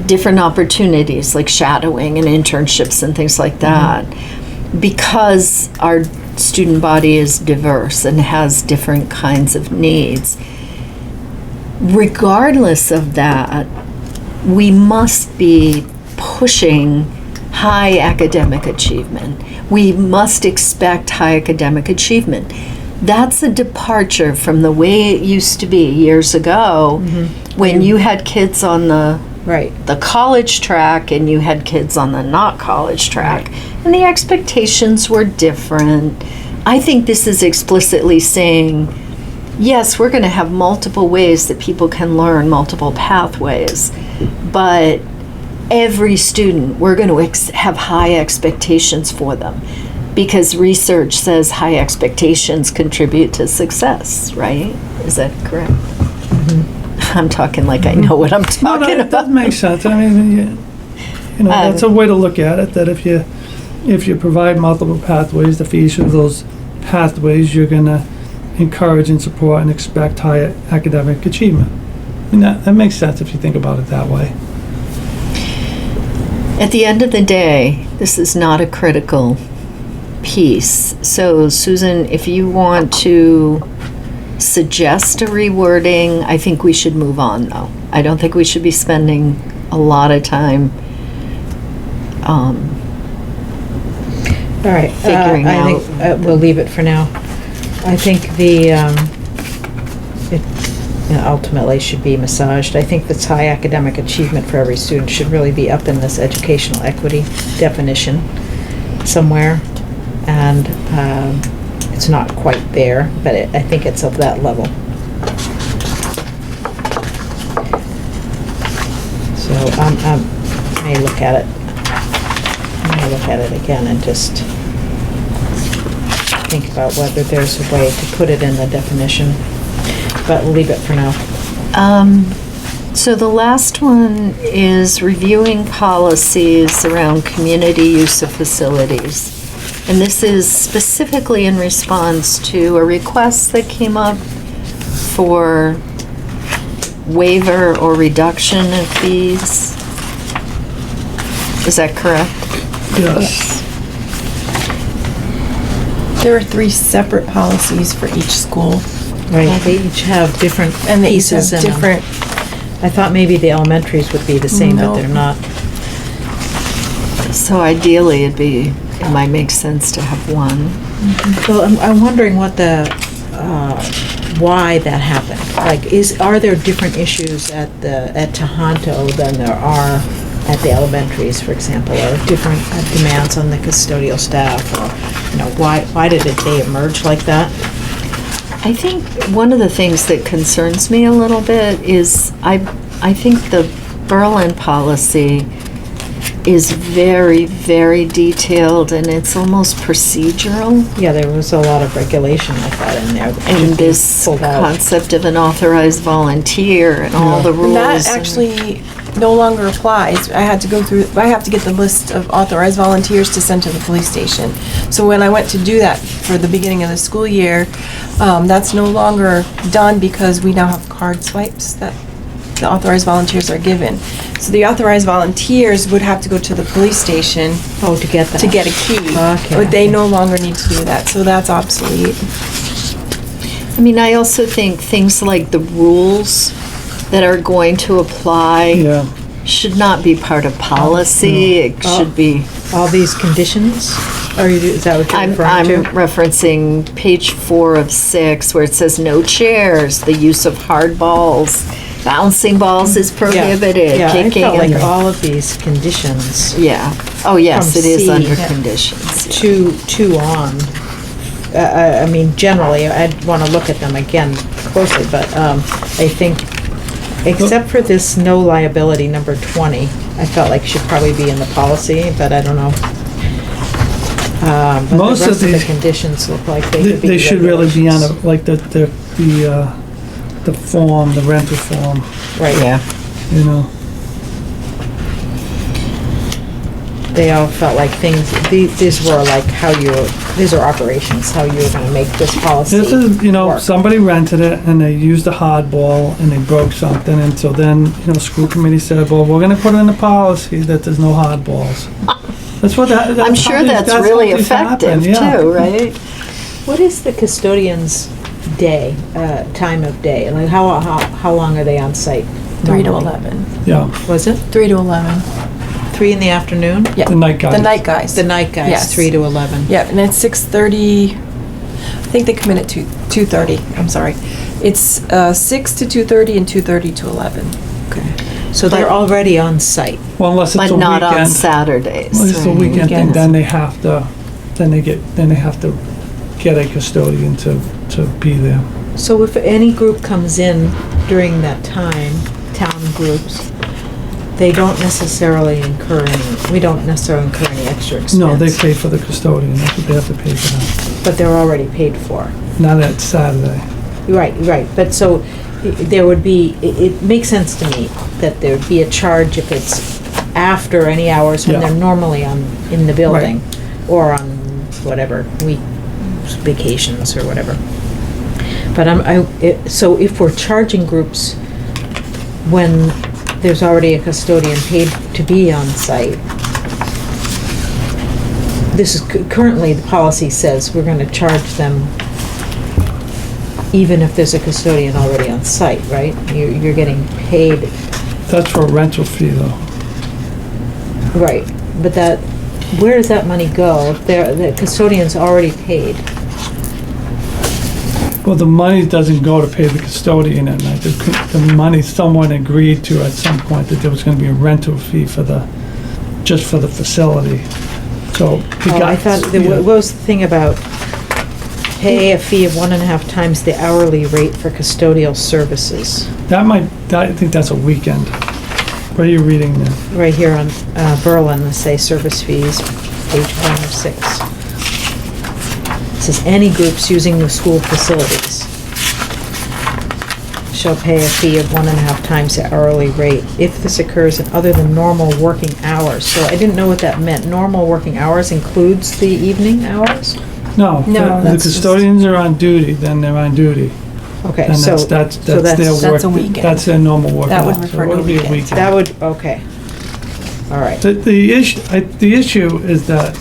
Speaker 1: different opportunities like shadowing and internships and things like that. Because our student body is diverse and has different kinds of needs. Regardless of that, we must be pushing high academic achievement. We must expect high academic achievement. That's a departure from the way it used to be years ago, when you had kids on
Speaker 3: Right.
Speaker 1: the college track and you had kids on the not college track, and the expectations were different. I think this is explicitly saying, yes, we're going to have multiple ways that people can learn, multiple pathways, but every student, we're going to have high expectations for them, because research says high expectations contribute to success, right? Is that correct? I'm talking like I know what I'm
Speaker 2: No,
Speaker 1: talking
Speaker 2: that
Speaker 1: about.
Speaker 2: makes sense. I mean, you know, that's a way to look at it, that if you provide multiple pathways, the feature of those pathways, you're gonna encourage and support and expect high academic achievement. I mean, that makes sense if you think about it that way.
Speaker 1: At the end of the day, this is not a critical piece. So, Susan, if you want to suggest a rewording, I think we should move on, though. I don't think we should be spending a lot of time
Speaker 3: All right.
Speaker 1: Figuring
Speaker 3: I think we'll leave it for now. I think it ultimately should be massaged. I think this high academic achievement for every student should really be up in this educational equity definition somewhere. And it's not quite there, but I think it's of that level. So I may look at it. I may look at it again and just think about whether there's a way to put it in the definition, but we'll leave it for now.
Speaker 1: So the last one is reviewing policies around community use of facilities. And this is specifically in response to a request that came up for waiver or reduction of fees. Is that correct?
Speaker 2: Yes.
Speaker 4: There are 3 separate policies for each school.
Speaker 3: Right, they each have different
Speaker 4: And they each have
Speaker 3: pieces in them.
Speaker 4: different,
Speaker 3: I thought maybe the elementaries would be the same, but
Speaker 4: No.
Speaker 3: they're not.
Speaker 1: So ideally, it might make sense to have one.
Speaker 3: Well, I'm wondering what why that happened. Like, are there different issues at Tohoto than there are at the elementaries, for example, or different demands on the custodial staff, or, why did they emerge like that?
Speaker 1: I think one of the things that concerns me a little bit is I think the Berlin policy is very, very detailed, and it's almost procedural.
Speaker 3: Yeah, there was a lot of regulation like that in there. that should
Speaker 1: And
Speaker 3: be
Speaker 1: this
Speaker 3: pulled out.
Speaker 1: concept of an authorized volunteer and all the rules.
Speaker 4: and that
Speaker 1: and-
Speaker 4: actually no longer applies. I have to get the list of authorized volunteers to send to the police station. So when I went to do that for the beginning of the school year, that's no longer done because we now have card swipes that the authorized volunteers are given. So the authorized volunteers would have to go to the police station
Speaker 3: Oh, to get that.
Speaker 4: to get a key.
Speaker 3: Okay.
Speaker 4: But they no longer need to do that, so that's obsolete.
Speaker 1: I mean, I also think things like the rules that are going to apply
Speaker 2: Yeah.
Speaker 1: should not be part of policy. It should be.
Speaker 3: All these conditions? Is that what you're
Speaker 1: I'm
Speaker 3: referring to?
Speaker 1: referencing page 4 of 6, where it says no chairs, the use of hard balls, bouncing balls is prohibited,
Speaker 3: Yeah, I
Speaker 1: kicking.
Speaker 3: felt like
Speaker 1: and-
Speaker 3: all of these conditions,
Speaker 1: Yeah. Oh, yes,
Speaker 3: From
Speaker 1: it is
Speaker 3: C,
Speaker 1: under
Speaker 3: yeah.
Speaker 1: conditions.
Speaker 3: two on. I mean, generally, I'd want to look at them again closely, but I think, except for this no liability number 20, I felt like should probably be in the policy, but I don't know. But
Speaker 2: Most
Speaker 3: the
Speaker 2: of
Speaker 3: rest of the
Speaker 2: these-
Speaker 3: conditions look like they could be
Speaker 2: They should really be on
Speaker 3: regulations.
Speaker 2: like the form, the rental form,
Speaker 3: Right.
Speaker 1: Yeah.
Speaker 2: you know.
Speaker 3: They all felt like things, these were like these are operations, how you were gonna make this policy
Speaker 2: This is,
Speaker 3: work.
Speaker 2: somebody rented it and they used a hardball and they broke something, and so then, school committee said, well, we're gonna put in the policy that there's no hardballs. That's what that.
Speaker 1: I'm sure that's really
Speaker 2: how these
Speaker 1: effective
Speaker 2: happen, yeah.
Speaker 1: too, right?
Speaker 3: What is the custodian's day, time of day? Like, how long are they on site?
Speaker 4: 3 to
Speaker 3: normally?
Speaker 4: 11.
Speaker 2: Yeah,
Speaker 3: Was it
Speaker 4: 3 to 11.
Speaker 3: 3 in the afternoon?
Speaker 4: Yeah.
Speaker 2: The night guys.
Speaker 4: The night guys.
Speaker 3: The night guys,
Speaker 4: Yes.
Speaker 3: 3 to 11.
Speaker 4: Yeah, and it's 6:30. think they come in at 2:30, I'm sorry. It's 6 to 2:30 and 2:30 to 11.
Speaker 3: Okay. So they're
Speaker 1: But-
Speaker 3: already on site.
Speaker 2: Well, unless it's
Speaker 1: But
Speaker 2: a
Speaker 1: not on
Speaker 2: weekend.
Speaker 1: Saturdays.
Speaker 2: Well, it's a
Speaker 1: right?
Speaker 2: weekend thing,
Speaker 4: Weekends.
Speaker 2: then they have to, then they have to get a custodian to be there.
Speaker 3: So if any group comes in during that time, town groups, they don't necessarily incur any, we don't necessarily incur any extra expense.
Speaker 2: No, they pay for the custodian, that's what they have to pay for that.
Speaker 3: But they're already paid for.
Speaker 2: Not at Saturday.
Speaker 3: Right, right, but so there would be, it makes sense to me that there'd be a charge if it's after any hours when
Speaker 2: Yeah.
Speaker 3: they're normally in the building, or on whatever, week vacations or whatever. But so if we're charging groups when there's already a custodian paid to be on site, this is, currently the policy says we're gonna charge them even if there's a custodian already on site, right? You're getting paid,
Speaker 2: That's for a rental fee though.
Speaker 3: right, but that, where does that money go if the custodian's already paid?
Speaker 2: Well, the money doesn't go to pay the custodian at night. The money, someone agreed to at some point that there was gonna be a rental fee for just for the facility. So.
Speaker 3: Oh, I thought, what was the thing about pay a fee of 1.5 times the hourly rate for custodial services?
Speaker 2: I think that's a weekend. What are you reading there?
Speaker 3: Right here on Berlin, let's say service fees, page 106. It says, any groups using the school facilities shall pay a fee of 1.5 times the hourly rate if this occurs in other than normal working hours. So I didn't know what that meant. Normal working hours includes the evening hours?
Speaker 2: No,
Speaker 4: No,
Speaker 2: the
Speaker 4: that's just-
Speaker 2: custodians are on duty, then they're on duty.
Speaker 3: Okay,
Speaker 2: And
Speaker 3: so.
Speaker 2: that's
Speaker 3: so
Speaker 2: their
Speaker 4: That's a
Speaker 2: work,
Speaker 4: weekend.
Speaker 2: that's their normal work.
Speaker 4: That would
Speaker 2: hours. So
Speaker 4: refer to
Speaker 2: it would be a
Speaker 4: weekends.
Speaker 2: weekend.
Speaker 3: That would, okay. All right.
Speaker 2: The issue is that,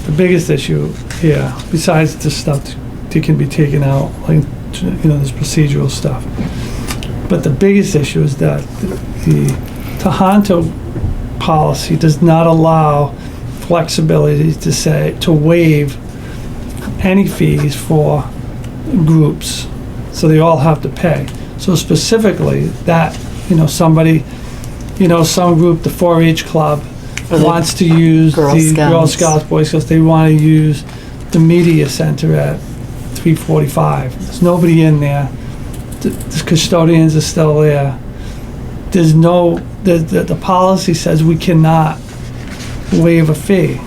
Speaker 2: the biggest issue here, besides the stuff that can be taken out, like, this procedural stuff. But the biggest issue is that the Tohoto policy does not allow flexibility to waive any fees for groups. So they all have to pay. So specifically, that, somebody, some group, the 4-H club,
Speaker 1: Or the
Speaker 2: wants to use
Speaker 1: Girl
Speaker 2: the Girl
Speaker 1: Scouts.
Speaker 2: Scouts, Boy Scouts, they want to use the media center at 3:45. There's nobody in there. The custodians are still there. There's no, the policy says we cannot waive a fee.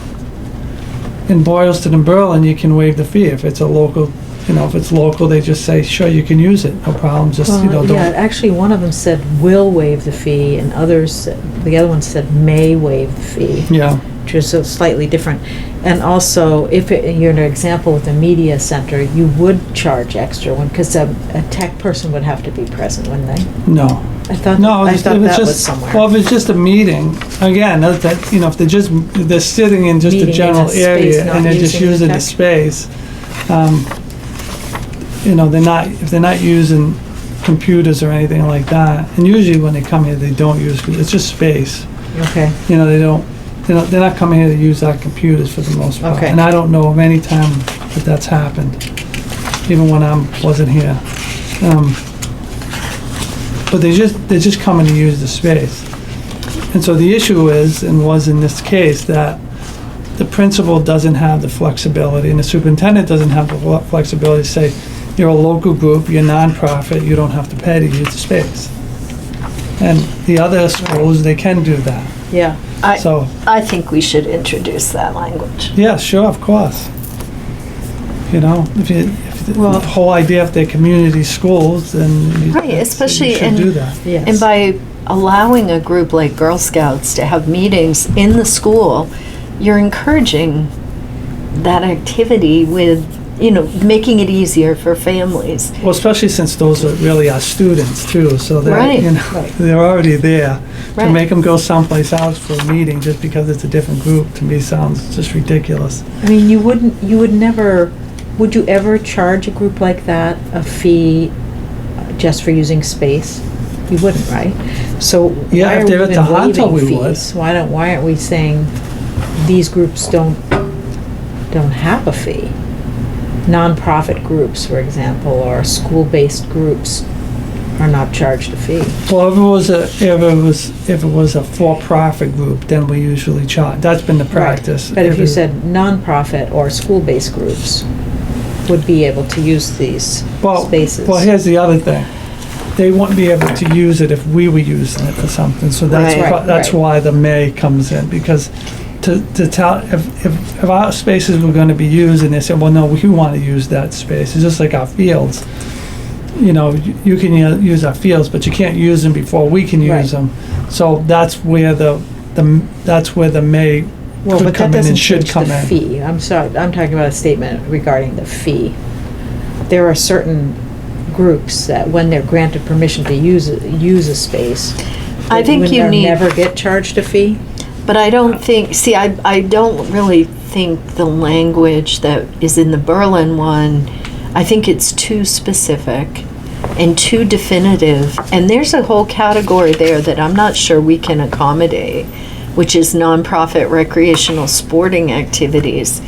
Speaker 2: In Boylston and Berlin, you can waive the fee if it's a local, if it's local, they just say, sure, you can use it, no problem, just,
Speaker 3: Well, yeah,
Speaker 2: don't.
Speaker 3: actually, one of them said will waive the fee, and the other one said may waive the fee,
Speaker 2: Yeah,
Speaker 3: which is slightly different. And also, if you're an example with the media center, you would charge extra one, because a tech person would have to be present, wouldn't they?
Speaker 2: no.
Speaker 3: I thought
Speaker 2: No,
Speaker 3: that
Speaker 2: if it's
Speaker 3: was
Speaker 2: just,
Speaker 3: somewhere.
Speaker 2: well, if it's just a meeting, again, if they're sitting in just a
Speaker 3: Meeting in a
Speaker 2: general
Speaker 3: space,
Speaker 2: area
Speaker 3: not
Speaker 2: and they're just
Speaker 3: using the
Speaker 2: using the
Speaker 3: tech.
Speaker 2: space, if they're not using computers or anything like that, and usually when they come here, they don't use, it's just space.
Speaker 3: Okay,
Speaker 2: They're not coming here to use our computers for the most part.
Speaker 3: Okay.
Speaker 2: And I don't know of any time that that's happened, even when I wasn't here. But they're just coming to use the space. And so the issue is, and was in this case, that the principal doesn't have the flexibility, and the superintendent doesn't have the flexibility to say, you're a local group, you're nonprofit, you don't have to pay to use the space. And the other schools, they can do that.
Speaker 3: yeah.
Speaker 2: So,
Speaker 1: I think we should introduce that language.
Speaker 2: yeah, sure, of course. If the
Speaker 3: Well-
Speaker 2: whole idea, if they're community schools, then
Speaker 1: Right, especially
Speaker 2: you should
Speaker 1: in-
Speaker 2: do that.
Speaker 3: Yes.
Speaker 1: And by allowing a group like Girl Scouts to have meetings in the school, you're encouraging that activity with, making it easier for families.
Speaker 2: Well, especially since those are really our students too, so they're,
Speaker 1: Right.
Speaker 3: Right.
Speaker 2: they're already there. To
Speaker 1: Right.
Speaker 2: make them go someplace else for a meeting just because it's a different group, to me, sounds just ridiculous.
Speaker 3: I mean, would you ever charge a group like that a fee just for using space? You wouldn't, right? So
Speaker 2: Yeah,
Speaker 3: why
Speaker 2: if
Speaker 3: are we
Speaker 2: they're at
Speaker 3: even
Speaker 2: Tohoto,
Speaker 3: waiving
Speaker 2: we would.
Speaker 3: fees? Why aren't we saying these groups don't have a fee? nonprofit groups, for example, or school-based groups are not charged a fee.
Speaker 2: Well, if it was a for-profit group, then we usually charge. That's been the practice.
Speaker 3: But if you said nonprofit or school-based groups would be able to use these spaces.
Speaker 2: Well, here's the other thing. They wouldn't be able to use it if we were using it for something, so that's
Speaker 3: Right,
Speaker 2: that's
Speaker 3: right.
Speaker 2: why the may comes in, because to tell, if our spaces were gonna be used, and they said, well, no, we wanna use that space, it's just like our fields. You know, you can use our fields, but you can't use them before we can
Speaker 3: Right.
Speaker 2: use them. So that's where that's where the may
Speaker 3: Well,
Speaker 2: could
Speaker 3: but
Speaker 2: come
Speaker 3: that
Speaker 2: in
Speaker 3: doesn't
Speaker 2: and should
Speaker 3: change
Speaker 2: come
Speaker 3: the
Speaker 2: in.
Speaker 3: fee. I'm sorry, I'm talking about a statement regarding the fee. There are certain groups that when they're granted permission to use a space,
Speaker 1: I think
Speaker 3: would
Speaker 1: you need-
Speaker 3: never get charged a fee.
Speaker 1: But I don't think, see, I don't really think the language that is in the Berlin one, I think it's too specific and too definitive. And there's a whole category there that I'm not sure we can accommodate, which is nonprofit recreational sporting activities.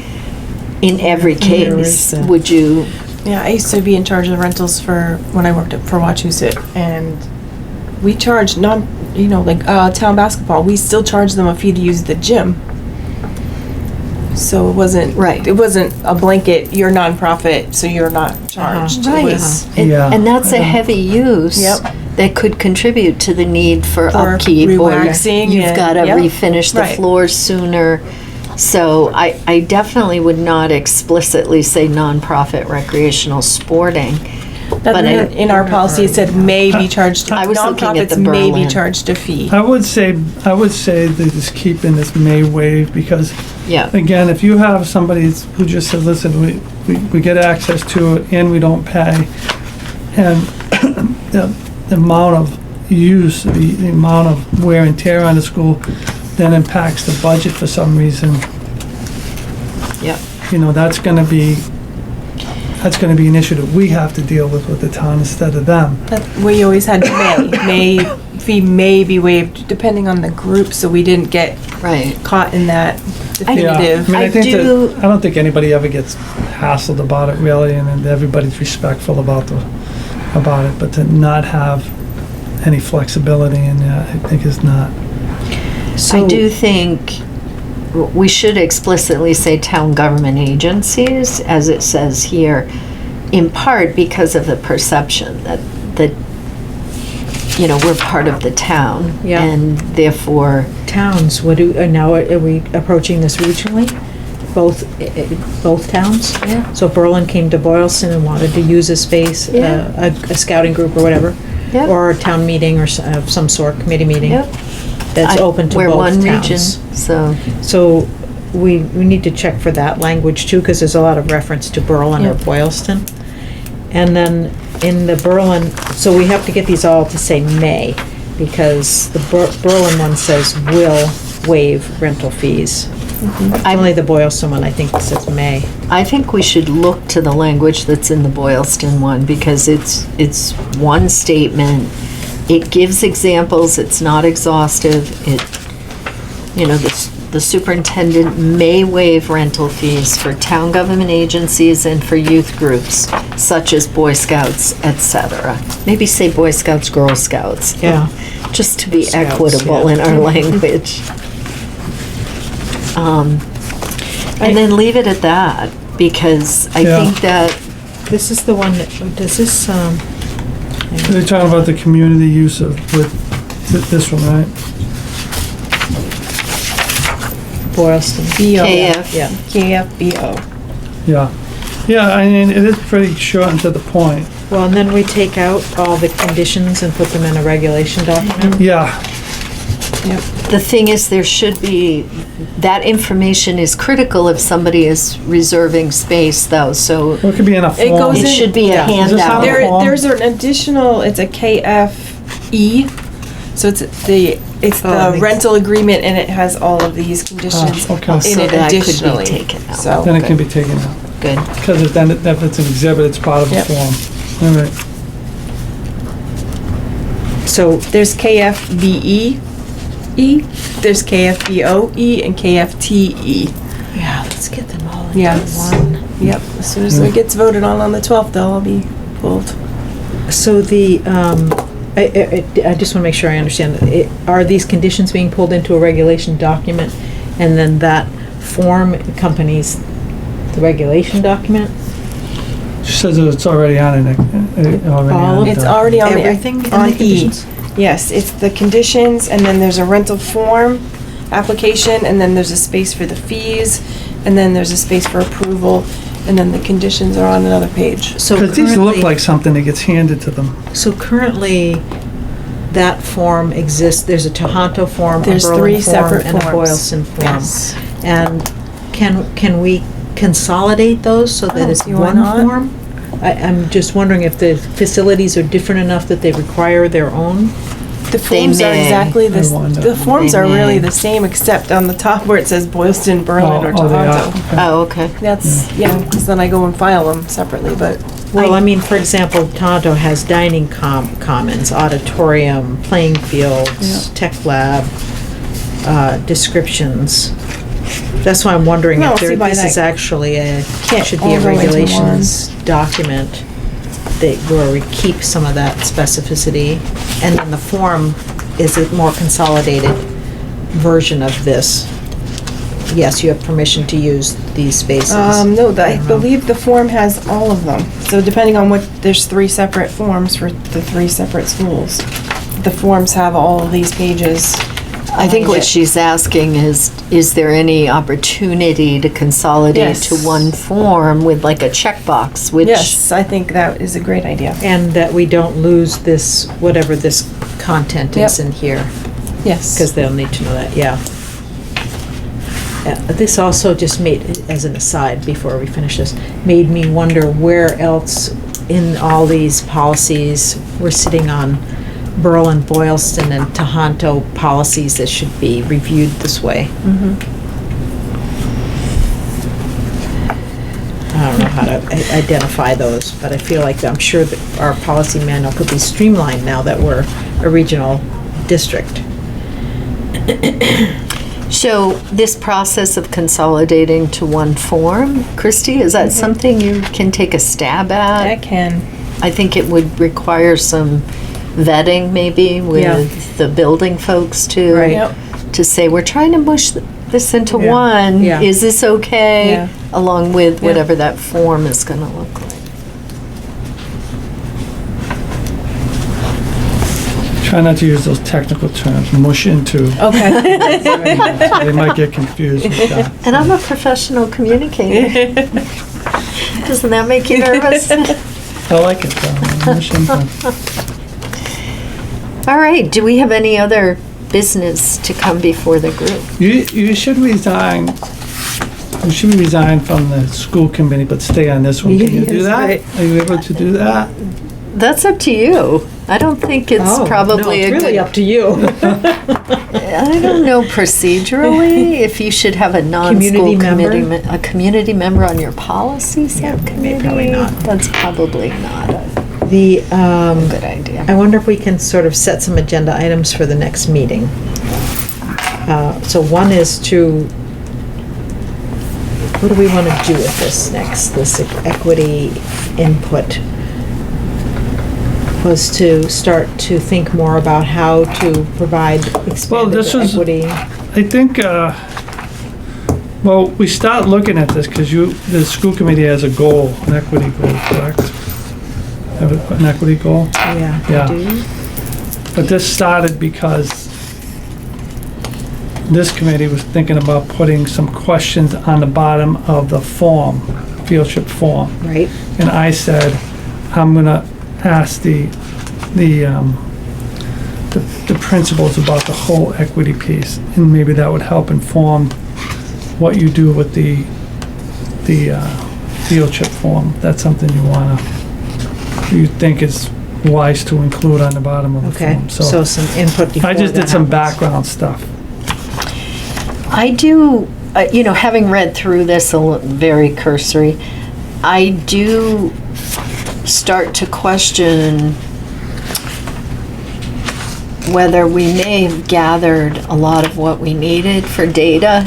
Speaker 1: In every
Speaker 3: Where is
Speaker 1: case,
Speaker 3: that?
Speaker 1: would you,
Speaker 4: Yeah, I used to be in charge of rentals for, when I worked for Wachusett, and we charged town basketball, we still charge them a fee to use the gym. So it wasn't.
Speaker 1: Right.
Speaker 4: It wasn't a blanket, you're nonprofit, so you're not charged. It
Speaker 1: right,
Speaker 4: was
Speaker 1: and,
Speaker 2: Yeah.
Speaker 1: and that's a heavy use.
Speaker 4: Yep.
Speaker 1: That could contribute to the need for
Speaker 4: For
Speaker 1: upkeep, or
Speaker 4: re-waxing
Speaker 1: you've
Speaker 4: and-
Speaker 1: got to
Speaker 4: yep.
Speaker 1: refinish the
Speaker 4: Right.
Speaker 1: floors sooner. So I definitely would not explicitly say nonprofit recreational sporting.
Speaker 4: That
Speaker 1: But
Speaker 4: in our policy, it said may be charged,
Speaker 1: I was looking at the
Speaker 4: nonprofits may be
Speaker 1: Berlin.
Speaker 4: charged a fee.
Speaker 2: I would say they just keep in this may waive, because
Speaker 1: Yeah,
Speaker 2: again, if you have somebody who just said, listen, we get access to it and we don't pay, and the amount of use, the amount of wear and tear on the school then impacts the budget for some reason,
Speaker 1: yeah.
Speaker 2: you know, that's gonna be an issue that we have to deal with the town instead of them.
Speaker 4: We always had may fee may be waived depending on the group, so we didn't get
Speaker 1: Right.
Speaker 4: caught in that
Speaker 2: Yeah,
Speaker 4: definitive.
Speaker 2: I
Speaker 1: I
Speaker 2: think
Speaker 1: do-
Speaker 2: I don't think anybody ever gets hassled about it really, and then everybody's respectful about it, but to not have any flexibility in that, I think is not.
Speaker 1: I do think we should explicitly say town government agencies, as it says here, in part because of the perception that we're part of the town.
Speaker 3: Yeah.
Speaker 1: And therefore,
Speaker 3: Towns, now are we approaching this regionally? Both towns?
Speaker 1: Yeah.
Speaker 3: So if Berlin came to Boylston and wanted to use a space,
Speaker 1: Yeah.
Speaker 3: a scouting group or whatever,
Speaker 1: Yep.
Speaker 3: or a town meeting or of some sort, committee meeting,
Speaker 1: Yep.
Speaker 3: that's open to
Speaker 1: we're
Speaker 3: both
Speaker 1: one region,
Speaker 3: towns.
Speaker 1: so,
Speaker 3: So we need to check for that language too, because there's a lot of reference to Berlin or
Speaker 4: Yep.
Speaker 3: Boylston. And then in the Berlin, so we have to get these all to say may, because the Berlin one says will waive rental fees. Only the Boylston one, I think, says may.
Speaker 1: I think we should look to the language that's in the Boylston one, because it's one statement. It gives examples, it's not exhaustive. The superintendent may waive rental fees for town government agencies and for youth groups, such as Boy Scouts, etc. Maybe say Boy Scouts, Girl Scouts.
Speaker 3: Yeah.
Speaker 1: Just to be
Speaker 3: Scouts,
Speaker 1: equitable
Speaker 3: yeah.
Speaker 1: in our language. And then leave it at that, because I
Speaker 2: Yeah.
Speaker 1: think that,
Speaker 3: This is the one that, does this,
Speaker 2: They're talking about the community use of, with this one, right?
Speaker 3: Boylston?
Speaker 4: BO.
Speaker 1: KF.
Speaker 3: Yeah.
Speaker 4: KFBO.
Speaker 2: Yeah. Yeah, I mean, it is pretty short and to the point.
Speaker 3: Well, and then we take out all the conditions and put them in a regulation document?
Speaker 2: Yeah,
Speaker 4: Yep.
Speaker 1: the thing is, there should be, that information is critical if somebody is reserving space, though, so
Speaker 2: well, it could be in a
Speaker 4: It
Speaker 2: form.
Speaker 4: goes
Speaker 1: it
Speaker 4: in-
Speaker 1: should be a
Speaker 3: Yeah.
Speaker 2: Is this how
Speaker 1: handout.
Speaker 2: it-
Speaker 4: There's an additional, it's a KFE, so it's the
Speaker 3: Oh, it makes-
Speaker 4: rental agreement, and it has all of these conditions
Speaker 2: okay.
Speaker 4: in
Speaker 1: So
Speaker 4: it
Speaker 1: that could be
Speaker 4: additionally.
Speaker 1: taken out.
Speaker 4: So,
Speaker 2: Then it can be taken out.
Speaker 1: Good.
Speaker 2: Because then if it's an exhibit, it's part of the
Speaker 4: Yep.
Speaker 2: form. All right.
Speaker 4: so there's KFBE, there's KFBOE, and KFTE.
Speaker 3: Yeah. Let's get them all into
Speaker 4: Yes.
Speaker 3: one.
Speaker 4: Yep, as soon as it gets voted on the 12th, they'll all be pulled.
Speaker 3: So the, I just want to make sure I understand. Are these conditions being pulled into a regulation document, and then that form accompanies the regulation document?
Speaker 2: She says that it's already on it.
Speaker 3: All of
Speaker 4: It's already on
Speaker 3: Everything in
Speaker 4: on
Speaker 3: the conditions?
Speaker 4: Yes, it's the conditions, and then there's a rental form application, and then there's a space for the fees, and then there's a space for approval, and then the conditions are on another page.
Speaker 3: So
Speaker 2: Because these look
Speaker 3: currently-
Speaker 2: like something that gets handed to them.
Speaker 3: So currently, that form exists, there's a Tohoto form, a
Speaker 4: There's
Speaker 3: Berlin
Speaker 4: three
Speaker 3: form,
Speaker 4: separate
Speaker 3: and a
Speaker 4: forms.
Speaker 3: Boylston form.
Speaker 4: Yes.
Speaker 3: And can we consolidate those so that
Speaker 4: Oh,
Speaker 3: it's
Speaker 4: see why
Speaker 3: one
Speaker 4: not?
Speaker 3: form? I'm just wondering if the facilities are different enough that they require their own?
Speaker 4: The forms are
Speaker 1: may.
Speaker 4: exactly the,
Speaker 2: I wonder.
Speaker 4: the forms
Speaker 1: They
Speaker 4: are really
Speaker 1: may.
Speaker 4: the same, except on the top where it says Boylston, Berlin, or
Speaker 2: Oh, they are.
Speaker 4: Tohoto.
Speaker 2: Okay.
Speaker 1: Oh, okay.
Speaker 4: That's, yeah, because then I go and file them separately, but.
Speaker 3: Well, I mean, for example, Tohoto has dining commons, auditorium, playing fields, tech lab, descriptions. That's why I'm wondering
Speaker 4: No,
Speaker 3: if
Speaker 4: see, by
Speaker 3: this is
Speaker 4: that-
Speaker 3: actually
Speaker 4: Can't
Speaker 3: should be
Speaker 4: all
Speaker 3: a
Speaker 4: go into
Speaker 3: regulations document where we keep some of that specificity. And then the form is a more consolidated version of this. Yes, you have permission to use these spaces.
Speaker 4: No, I believe the form has all of them. So depending on what, there's 3 separate forms for the 3 separate schools. The forms have all of these pages.
Speaker 1: I think
Speaker 4: behind
Speaker 1: what
Speaker 4: it.
Speaker 1: she's asking is there any opportunity to consolidate to
Speaker 4: Yes.
Speaker 1: one form with like a checkbox, which
Speaker 4: Yes, I think that is a great idea.
Speaker 3: And that we don't lose this, whatever this content is
Speaker 4: Yep.
Speaker 3: in here.
Speaker 4: Yes.
Speaker 3: Because they'll need to know that, yeah. This also just made, as an aside, before we finish this, made me wonder where else in all these policies we're sitting on Berlin, Boylston, and Tohoto policies that should be reviewed this way. I don't know how to identify those, but I feel like I'm sure that our policy manual could be streamlined now that we're a regional district.
Speaker 1: So this process of consolidating to one form, Christy, is that something you can take a stab at?
Speaker 4: I can.
Speaker 1: I think it would require some vetting maybe with the building folks too.
Speaker 3: Right.
Speaker 4: Yep.
Speaker 1: To say, we're trying to mush this into
Speaker 3: Yeah.
Speaker 1: one.
Speaker 3: Yeah.
Speaker 1: Is this okay?
Speaker 4: Yeah.
Speaker 1: Along with
Speaker 4: Yeah.
Speaker 1: whatever that form is gonna look like.
Speaker 2: Try not to use those technical terms, mush into.
Speaker 4: Okay.
Speaker 2: They might get confused with that.
Speaker 1: And I'm a professional communicator. Doesn't that make you nervous?
Speaker 2: I like it though, mush into.
Speaker 1: All right, do we have any other business to come before the group?
Speaker 2: You should resign, you should resign from the school committee, but stay on this one. Can you do
Speaker 3: Yes,
Speaker 2: that?
Speaker 3: right.
Speaker 2: Are you able to do that?
Speaker 1: That's up to you. I don't think it's
Speaker 3: Oh,
Speaker 1: probably
Speaker 3: no,
Speaker 1: a
Speaker 3: it's really
Speaker 1: good.
Speaker 3: up to you.
Speaker 1: I don't know procedurally if you should have a non-school
Speaker 3: Community member?
Speaker 1: committee, a community member on your policy subcommittee.
Speaker 3: probably not.
Speaker 1: That's probably not a
Speaker 3: The,
Speaker 1: good idea.
Speaker 3: I wonder if we can sort of set some agenda items for the next meeting. So one is to, what do we want to do with this next, this equity input? Was to start to think more about how to provide expanded
Speaker 2: this was-
Speaker 3: equity.
Speaker 2: I think, well, we start looking at this because the school committee has a goal, an equity goal, correct? Have an equity goal?
Speaker 3: Yeah.
Speaker 2: Yeah.
Speaker 3: do.
Speaker 2: But this started because this committee was thinking about putting some questions on the bottom of the form, field trip form.
Speaker 3: Right,
Speaker 2: And I said, I'm gonna ask the principals about the whole equity piece, and maybe that would help inform what you do with the field trip form. That's something you think is wise to include on the bottom of the
Speaker 3: okay,
Speaker 2: form.
Speaker 3: so some input before
Speaker 2: I just
Speaker 3: that
Speaker 2: did some
Speaker 3: happens.
Speaker 2: background stuff.
Speaker 1: I do, having read through this very cursory, I do start to question whether we may have gathered a lot of what we needed for data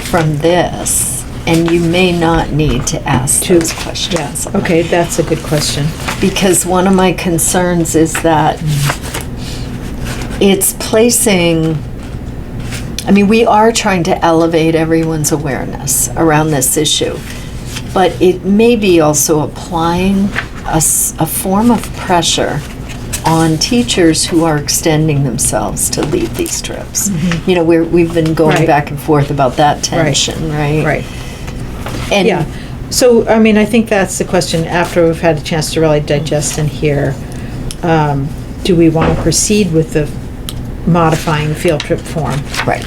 Speaker 1: from this. and you may not need to ask
Speaker 3: To-
Speaker 1: those questions.
Speaker 3: Yeah, okay, that's a good question.
Speaker 1: Because one of my concerns is that it's placing, I mean, we are trying to elevate everyone's awareness around this issue, but it may be also applying a form of pressure on teachers who are extending themselves to lead these trips. You know, we've been going
Speaker 3: Right.
Speaker 1: back and forth about that tension, right?
Speaker 3: Right.
Speaker 1: And
Speaker 3: Yeah, so, I mean, I think that's the question, after we've had a chance to really digest and hear, do we want to proceed with the modifying field trip form?
Speaker 1: right.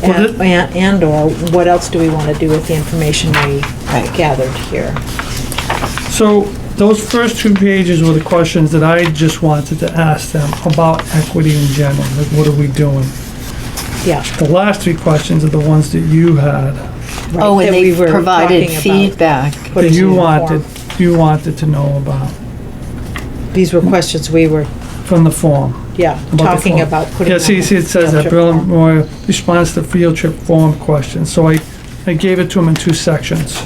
Speaker 2: Well,
Speaker 3: And/or what else do we want to do with the information we
Speaker 1: Right.
Speaker 3: gathered here?
Speaker 2: So those first 2 pages were the questions that I just wanted to ask them about equity in general, like what are we doing?
Speaker 3: Yeah.
Speaker 2: The last 3 questions are the ones that you had,
Speaker 3: right,
Speaker 1: Oh,
Speaker 3: that
Speaker 1: and
Speaker 3: we
Speaker 1: they've
Speaker 3: were
Speaker 1: provided
Speaker 3: talking about
Speaker 1: feedback.
Speaker 3: putting
Speaker 2: that you
Speaker 3: in the
Speaker 2: wanted,
Speaker 3: form.
Speaker 2: you wanted to know about
Speaker 3: These were questions we were,
Speaker 2: from the form.
Speaker 3: yeah,
Speaker 2: About the
Speaker 3: talking
Speaker 2: form.
Speaker 3: about putting.
Speaker 2: Yeah, see,
Speaker 3: on
Speaker 2: it
Speaker 3: the
Speaker 2: says
Speaker 3: field
Speaker 2: that
Speaker 3: trip
Speaker 2: Berlin
Speaker 3: form.
Speaker 2: Memorial responds to field trip form questions, so I gave it to them in 2 sections.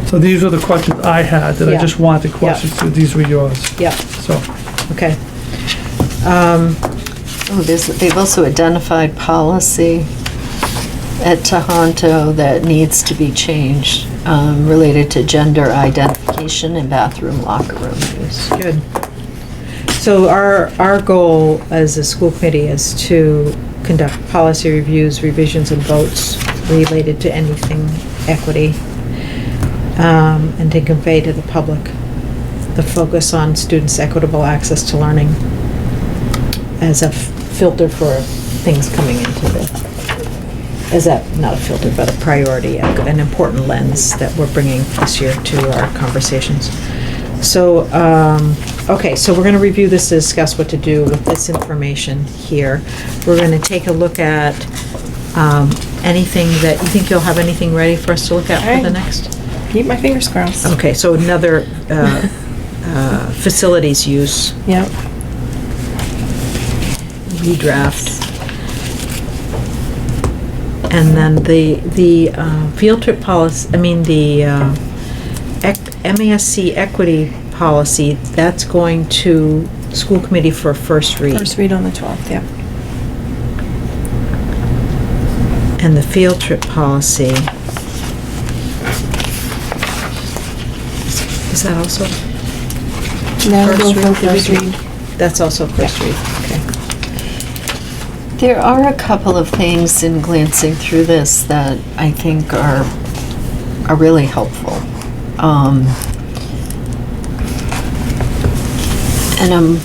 Speaker 2: So these were the questions I had, that I
Speaker 3: Yeah.
Speaker 2: just wanted questions to, these were yours,
Speaker 3: Yeah,
Speaker 2: so.
Speaker 3: okay.
Speaker 1: Oh, they've also identified policy at Tohoto that needs to be changed, related to gender identification in bathroom locker room use.
Speaker 3: Good. So our goal as a school committee is to conduct policy reviews, revisions, and votes related to anything equity, and to convey to the public the focus on students' equitable access to learning as a filter for things coming into not a filter, but a priority, an important lens that we're bringing this year to our conversations. So, okay, so we're gonna review this to discuss what to do with this information here. We're gonna take a look at, anything that, you think you'll have anything ready for us to look at for the
Speaker 4: Alright.
Speaker 3: next?
Speaker 4: Keep my fingers crossed.
Speaker 3: Okay, so another, facilities use
Speaker 4: Yep.
Speaker 3: redraft. And then the field trip policy, I mean, the MASC equity policy, that's going to school committee for first read.
Speaker 4: First read on the 12th, yeah.
Speaker 3: And the field trip policy, is that also,
Speaker 4: That'll go
Speaker 3: First
Speaker 4: for
Speaker 3: read,
Speaker 4: first
Speaker 3: read.
Speaker 4: read.
Speaker 3: that's also first read, okay.
Speaker 1: There are a couple of things in glancing through this that I think are really helpful. And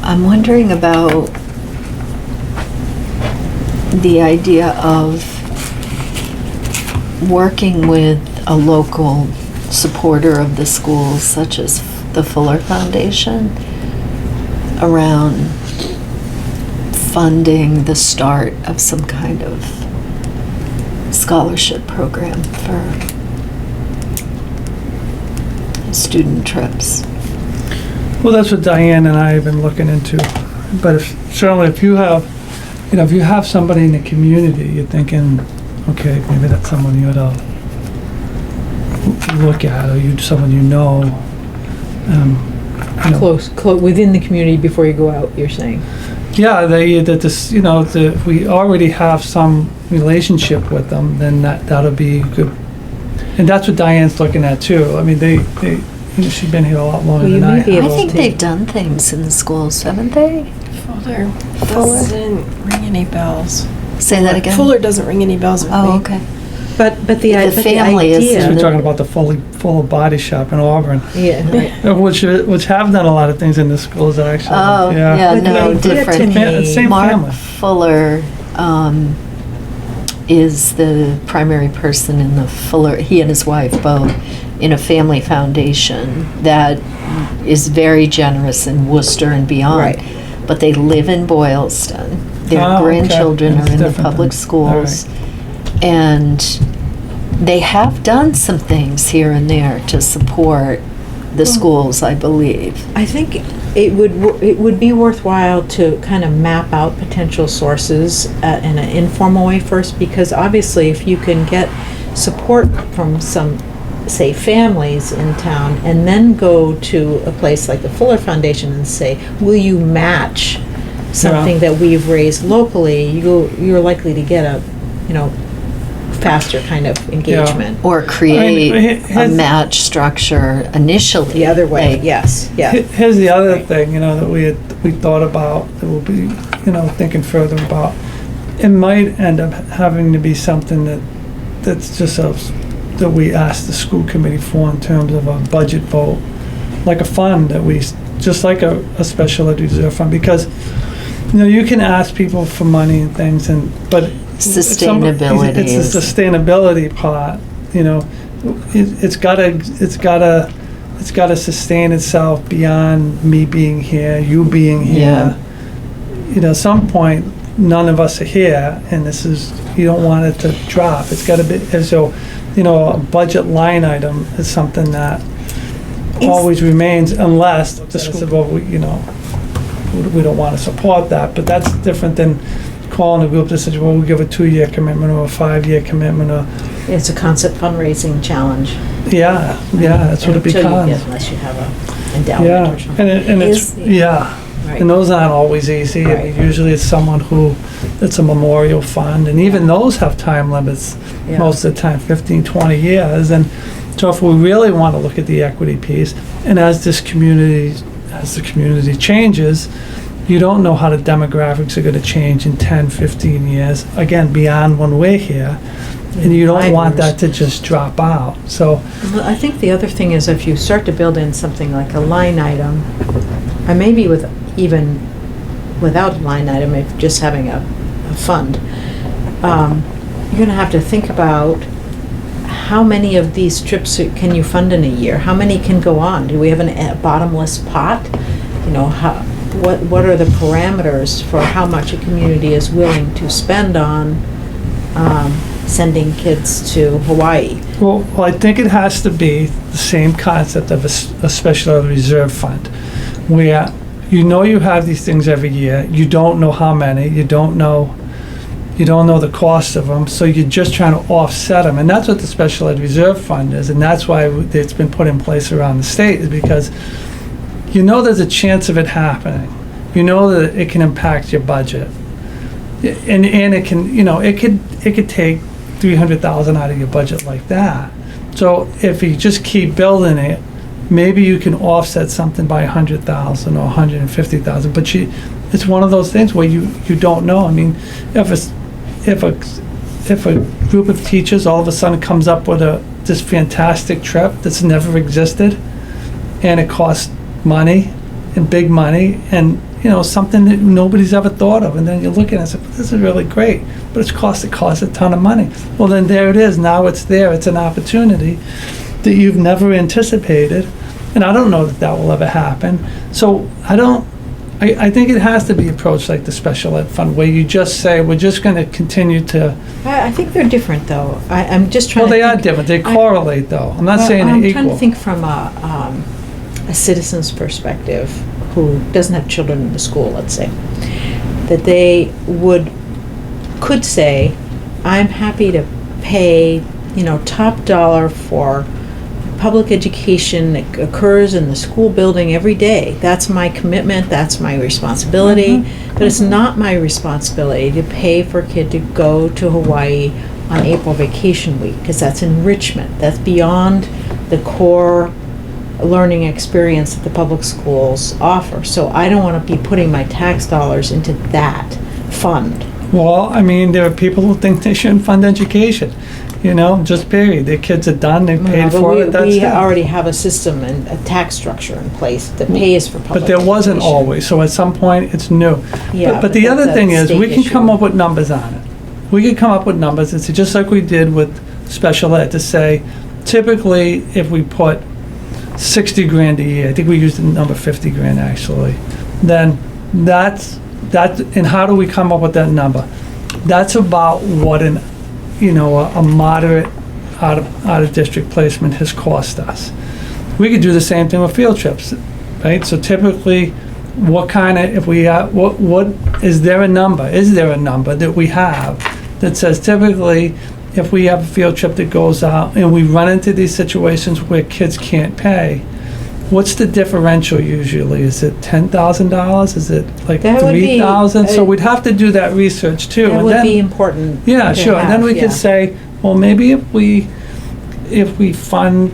Speaker 1: I'm wondering about the idea of working with a local supporter of the schools, such as the Fuller Foundation, around funding the start of some kind of scholarship program for student trips.
Speaker 2: Well, that's what Diane and I have been looking into. But certainly if you have, if you have somebody in the community, you're thinking, okay, maybe that's someone you ought to look at, or someone you know.
Speaker 3: Close, within the community before you go out, you're saying?
Speaker 2: Yeah, if we already have some relationship with them, then that'll be good. And that's what Diane's looking at too. I mean, she's been here a lot longer
Speaker 3: Well, you
Speaker 2: than
Speaker 3: may
Speaker 2: I
Speaker 3: be
Speaker 2: have.
Speaker 1: I
Speaker 3: able
Speaker 1: think
Speaker 3: to-
Speaker 1: they've done things in the schools, haven't they?
Speaker 4: Fuller doesn't ring any bells.
Speaker 1: Say that again?
Speaker 4: Fuller doesn't ring any bells with me.
Speaker 1: Oh, okay.
Speaker 3: But the
Speaker 1: family is-
Speaker 2: So
Speaker 3: idea,
Speaker 2: we're talking about the Full Body Shop in Auburn,
Speaker 3: yeah, right.
Speaker 2: which have done a lot of things in the schools actually.
Speaker 1: Oh, yeah,
Speaker 3: But the
Speaker 1: no,
Speaker 3: idea to
Speaker 1: different.
Speaker 3: me-
Speaker 2: Same
Speaker 1: Mark
Speaker 2: family.
Speaker 1: Fuller is the primary person in the Fuller, he and his wife both, in a family foundation that is very generous in Worcester and beyond.
Speaker 3: Right.
Speaker 1: But they live in Boylston. Their
Speaker 2: Oh, okay.
Speaker 1: grandchildren
Speaker 2: That's
Speaker 1: are in the
Speaker 2: different
Speaker 1: public
Speaker 2: then.
Speaker 1: schools. And they have done some things here and there to support the schools, I believe.
Speaker 3: I think it would be worthwhile to kind of map out potential sources in an informal way first, because obviously if you can get support from some, say, families in town, and then go to a place like the Fuller Foundation and say, will you match something that we've raised locally, you're likely to get a, faster kind of engagement.
Speaker 1: Or create
Speaker 2: I mean,
Speaker 1: a
Speaker 2: has-
Speaker 1: match structure initially.
Speaker 3: The other way,
Speaker 1: like-
Speaker 3: yes, yeah.
Speaker 2: Here's the other thing, that we thought about, that we'll be, thinking further about. It might end up having to be something that's just that we ask the school committee for in terms of a budget vote, like a fund that just like a special ed reserve fund, because, you can ask people for money and things, but
Speaker 1: Sustainability
Speaker 2: it's
Speaker 1: is-
Speaker 2: the sustainability part, it's gotta sustain itself beyond me being here, you being here. At some point, none of us are here, and you don't want it to drop. It's gotta be, and so, a budget line item is something that always remains, unless the school, well, we don't want to support that, but that's different than calling a group that says, well, we give a 2-year commitment or a 5-year commitment, or,
Speaker 3: It's a concept fundraising challenge.
Speaker 2: that's what it
Speaker 3: Until you
Speaker 2: becomes.
Speaker 3: get, unless you have a endowment
Speaker 2: Yeah,
Speaker 3: or something.
Speaker 2: and it's,
Speaker 3: Right.
Speaker 2: and those aren't always easy. I mean,
Speaker 3: Right.
Speaker 2: usually it's someone it's a memorial fund, and even those have time limits,
Speaker 3: Yeah.
Speaker 2: most of the time, 15, 20 years, and so if we really want to look at the equity piece, and as the community changes, you don't know how the demographics are going to change in 10, 15 years, again, beyond when we're here, and you don't
Speaker 3: 5
Speaker 2: want
Speaker 3: years.
Speaker 2: that to just drop out, so,
Speaker 3: Well, I think the other thing is if you start to build in something like a line item, or maybe even without a line item, if just having a fund, you're gonna have to think about how many of these trips can you fund in a year? How many can go on? Do we have a bottomless pot? What are the parameters for how much a community is willing to spend on sending kids to Hawaii?
Speaker 2: well, I think it has to be the same concept of a special ed reserve fund, where you have these things every year, you don't know how many, you don't know the cost of them, so you're just trying to offset them, and that's what the special ed reserve fund is, and that's why it's been put in place around the state, is because there's a chance of it happening. That it can impact your budget, and it can, it could take $300,000 out of your budget like that. So if you just keep building it, maybe you can offset something by 100,000 or 150,000. But it's one of those things where you don't know. I mean, if a group of teachers all of a sudden comes up with this fantastic trip that's never existed, and it costs money and big money, and something that nobody's ever thought of, and then you look at it and say, this is really great, but it costs a ton of money. Well, then there it is. Now it's there. It's an opportunity that you've never anticipated, and I don't know that will ever happen. So I think it has to be approached like the special ed fund, where you just say, we're just going to continue to.
Speaker 3: I think they're different, though. I'm just trying
Speaker 2: Well,
Speaker 3: to
Speaker 2: they are
Speaker 3: think-
Speaker 2: different. They correlate, though. I'm not saying
Speaker 3: I'm
Speaker 2: they're
Speaker 3: trying to
Speaker 2: equal.
Speaker 3: think from a citizen's perspective who doesn't have children in the school, let's say, that they could say, I'm happy to pay, top dollar for public education that occurs in the school building every day. That's my commitment, that's my responsibility, but it's not my responsibility to pay for a kid to go to Hawaii on April vacation week, because that's enrichment. That's beyond the core learning experience that the public schools offer. So I don't want to be putting my tax dollars into that fund.
Speaker 2: Well, I mean, there are people who think they shouldn't fund education, just period. Their kids are done, they paid
Speaker 3: But
Speaker 2: for it, that's
Speaker 3: we
Speaker 2: it.
Speaker 3: already have a system and a tax structure in place that pays for public
Speaker 2: But there wasn't
Speaker 3: education.
Speaker 2: always, so at some point, it's new.
Speaker 3: Yeah,
Speaker 2: But the
Speaker 3: but
Speaker 2: other
Speaker 3: that's a
Speaker 2: thing is, we
Speaker 3: state
Speaker 2: can come
Speaker 3: issue.
Speaker 2: up with numbers on it. We could come up with numbers, it's just like we did with special ed, to say, typically, if we put 60 grand a year, I think we used the number 50 grand actually, then and how do we come up with that number? That's about what a moderate out of district placement has cost us. we could do the same thing with field trips, right? So typically, what kind of, if we, what, is there a number? Is there a number that we have that says typically, if we have a field trip that goes out and we run into these situations where kids can't pay, what's the differential usually? Is it $10,000? Is it like
Speaker 3: That would be,
Speaker 2: 3,000? So we'd have to do that research too.
Speaker 3: That
Speaker 2: and
Speaker 3: would
Speaker 2: then-
Speaker 3: be important.
Speaker 2: Yeah,
Speaker 3: to
Speaker 2: sure. And then
Speaker 3: have,
Speaker 2: we
Speaker 3: yeah.
Speaker 2: could say, well, maybe if we fund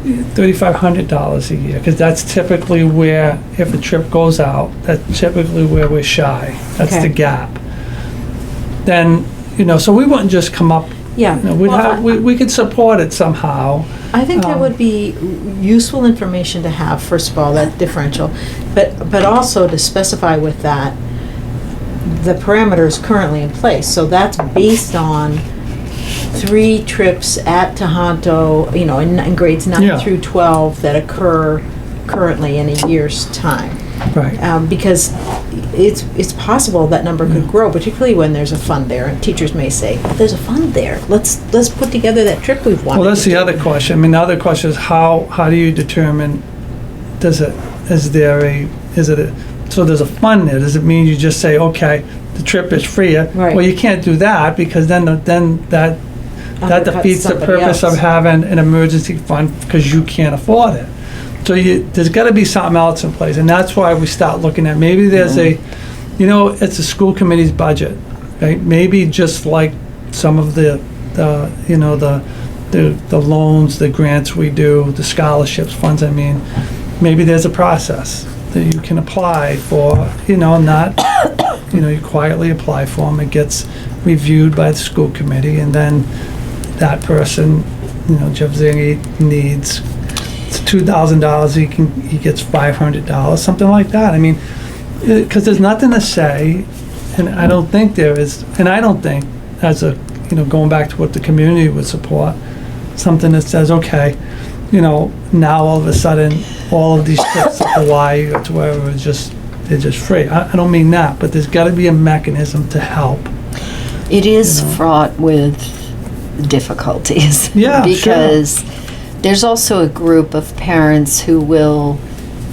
Speaker 2: $3,500 a year, because that's typically where, if a trip goes out, that's typically where we're shy. That's the
Speaker 3: Okay.
Speaker 2: gap. Then, so we wouldn't just come up,
Speaker 3: Yeah.
Speaker 2: we'd
Speaker 3: Well,
Speaker 2: have, we could support it somehow.
Speaker 3: I think that would be useful information to have, first of all, that differential, but also to specify with that the parameters currently in place. So that's based on 3 trips at Tohoto, in grades 9
Speaker 2: Yeah.
Speaker 3: through 12 that occur currently in a year's time.
Speaker 2: Right.
Speaker 3: Because it's possible that number could grow, particularly when there's a fund there. And teachers may say, "There's a fund there. Let's put together that trip we've wanted."
Speaker 2: Well, that's
Speaker 3: to
Speaker 2: the
Speaker 3: do."
Speaker 2: other question. I mean, the other question is how do you determine, so there's a fund there, does it mean you just say, okay, the trip is free?
Speaker 3: Right.
Speaker 2: Well, you can't do that, because then that
Speaker 3: Undercuts
Speaker 2: defeats the
Speaker 3: somebody
Speaker 2: purpose of
Speaker 3: else.
Speaker 2: having an emergency fund, because you can't afford it. So there's gotta be something else in place, and that's why we start looking at, maybe there's it's a school committee's budget, right? Maybe just like some of the loans, the grants we do, the scholarships, funds, maybe there's a process that you can apply for, not, you quietly apply for them, it gets reviewed by the school committee, and then that person, Jeff Zingy needs, it's $2,000, he gets $500, something like that. I mean, because there's nothing to say, and I don't think there is, and I don't think, going back to what the community would support, something that says, okay, now all of a sudden, all of these trips to Hawaii or to wherever, they're just free. I don't mean that, but there's gotta be a mechanism to help.
Speaker 1: It is fraught with difficulties.
Speaker 2: Yeah, sure.
Speaker 1: Because there's also a group of parents who will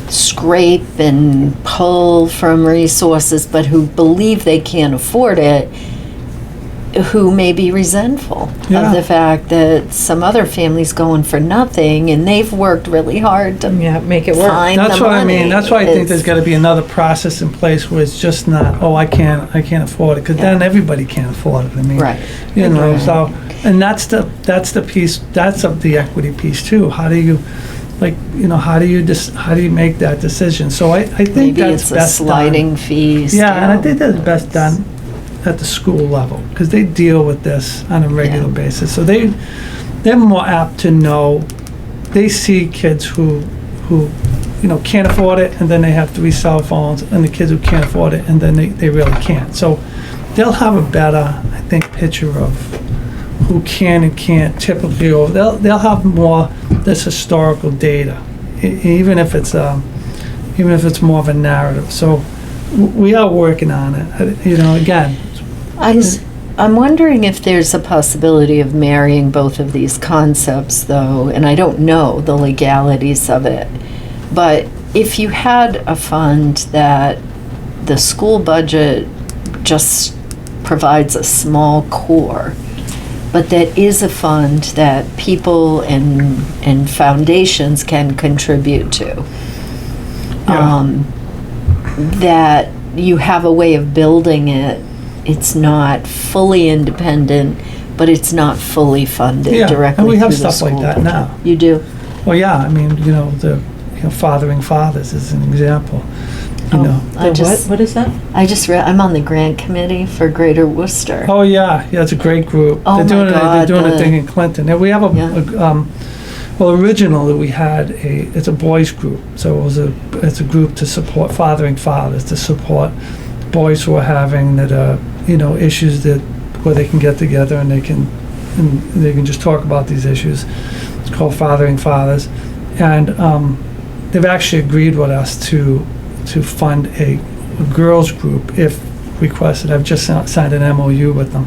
Speaker 1: scrape and pull from resources, but who believe they can't afford it, who may be resentful
Speaker 2: Yeah.
Speaker 1: of the fact that some other family's going for nothing, and they've worked really hard to
Speaker 3: Yeah, make it work.
Speaker 1: find
Speaker 2: That's
Speaker 1: the
Speaker 2: what I mean,
Speaker 1: money.
Speaker 2: that's why I think there's
Speaker 1: It's-
Speaker 2: gotta be another process in place where it's just not, I can't afford it, because then everybody can't afford it,
Speaker 1: Right.
Speaker 2: So, and that's the piece, that's of the equity piece too. How do you, how do you make that decision? So I think
Speaker 1: Maybe
Speaker 2: that's
Speaker 1: it's a
Speaker 2: best done.
Speaker 1: sliding fee
Speaker 2: Yeah, and I
Speaker 1: scale.
Speaker 2: think that's best done at the school level, because they deal with this on a regular
Speaker 1: Yeah.
Speaker 2: basis. So they're more apt to know, they see kids who can't afford it, and then they have 3 cell phones, and the kids who can't afford it, and then they really can't. So they'll have a better, I think, picture of who can and can't typically, or they'll have more this historical data, even if it's more of a narrative. So we are working on it, again.
Speaker 1: I'm wondering if there's a possibility of marrying both of these concepts, though, and I don't know the legalities of it. But if you had a fund that the school budget just provides a small core, but that is a fund that people and foundations can contribute to,
Speaker 2: Yeah.
Speaker 1: that you have a way of building it. It's not fully independent, but it's not fully funded
Speaker 2: Yeah,
Speaker 1: directly
Speaker 2: and we have
Speaker 1: through the
Speaker 2: stuff like
Speaker 1: school
Speaker 2: that
Speaker 1: budget.
Speaker 2: now.
Speaker 1: You do?
Speaker 2: Well, yeah, the Fathering Fathers is an example,
Speaker 1: I just,
Speaker 3: What is that?
Speaker 1: I just read, I'm on the grant committee for Greater Worcester.
Speaker 2: Oh, yeah, it's a great group.
Speaker 1: Oh,
Speaker 2: They're
Speaker 1: my
Speaker 2: doing
Speaker 1: God,
Speaker 2: They're doing a
Speaker 1: the-
Speaker 2: thing in Clinton. And we have originally we had it's a boys group. So it's a group to support Fathering Fathers, to support boys who are having issues where they can get together and they can just talk about these issues. It's called Fathering Fathers. And they've actually agreed with us to fund a girls group if requested. I've just signed an MOU with them.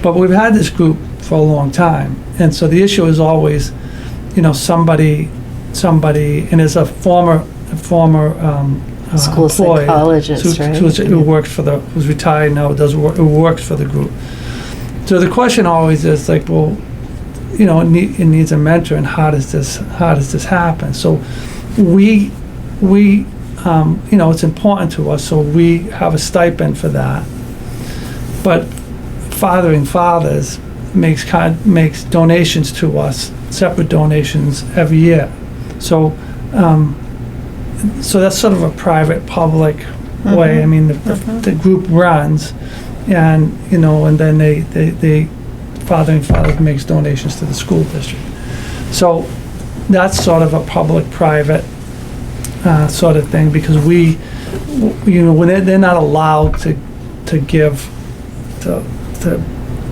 Speaker 2: But we've had this group for a long time. And so the issue is always, somebody somebody, and is a former
Speaker 1: School
Speaker 2: employee
Speaker 1: psychologist, right?
Speaker 2: who works for who's retired now, who works for the group. So the question always is like, well, you know, it needs a mentor, and how does this happen? So we you know, it's important to us, so we have a stipend for that. But Fathering Fathers makes donations to us, separate donations every year. So so that's sort of a private public way. I mean, the group runs, and you know, and then they Fathering Fathers makes donations to the school district. So that's sort of a public-private sort of thing, because we, you know, when they're not allowed to give, to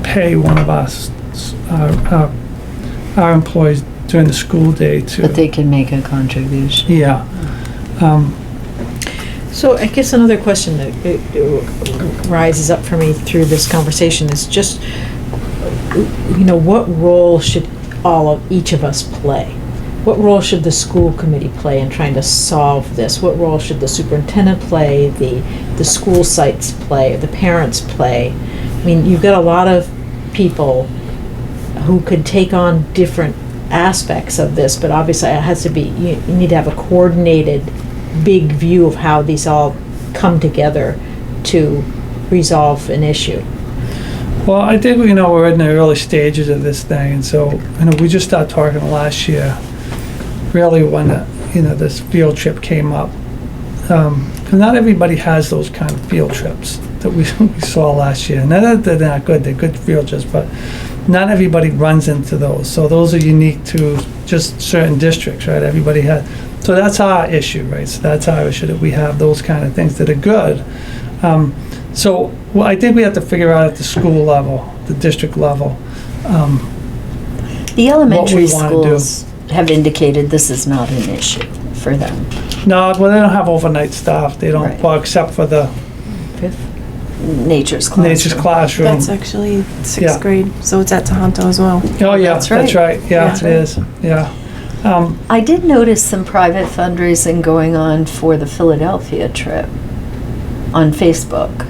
Speaker 2: pay one of us, our employees during the school day to.
Speaker 1: But they can make a contribution.
Speaker 2: Yeah.
Speaker 3: So I guess another question that rises up for me through this conversation is just, you know, what role should each of us play? What role should the school committee play in trying to solve this? What role should the superintendent play, the school sites play, the parents play? I mean, you've got a lot of people who could take on different aspects of this, but obviously it has to be, you need to have a coordinated, big view of how these all come together to resolve an issue.
Speaker 2: Well, I think, you know, we're in the early stages of this thing, and so, you know, we just started talking last year, really when, you know, this field trip came up. 'Cause not everybody has those kind of field trips that we saw last year. Not that they're not good, they're good field trips, but not everybody runs into those. So those are unique to just certain districts, right? Everybody has, so that's our issue, right? So that's our issue, that we have those kind of things that are good. So, well, I think we have to figure out at the school level, the district level,
Speaker 1: The elementary
Speaker 2: What we wanna do.
Speaker 1: schools have indicated this is not an issue for them.
Speaker 2: no, well, they don't have overnight staff, they don't,
Speaker 1: Right.
Speaker 2: well, except for the
Speaker 1: Nature's classroom.
Speaker 2: nature's classroom.
Speaker 4: That's actually
Speaker 2: Yeah.
Speaker 4: 6th grade, so it's at Tohoto as well.
Speaker 2: Oh, yeah,
Speaker 1: That's
Speaker 2: that's
Speaker 1: right.
Speaker 2: right, yeah, it
Speaker 4: Yeah.
Speaker 2: is, yeah.
Speaker 1: I did notice some private fundraising going on for the Philadelphia trip on Facebook.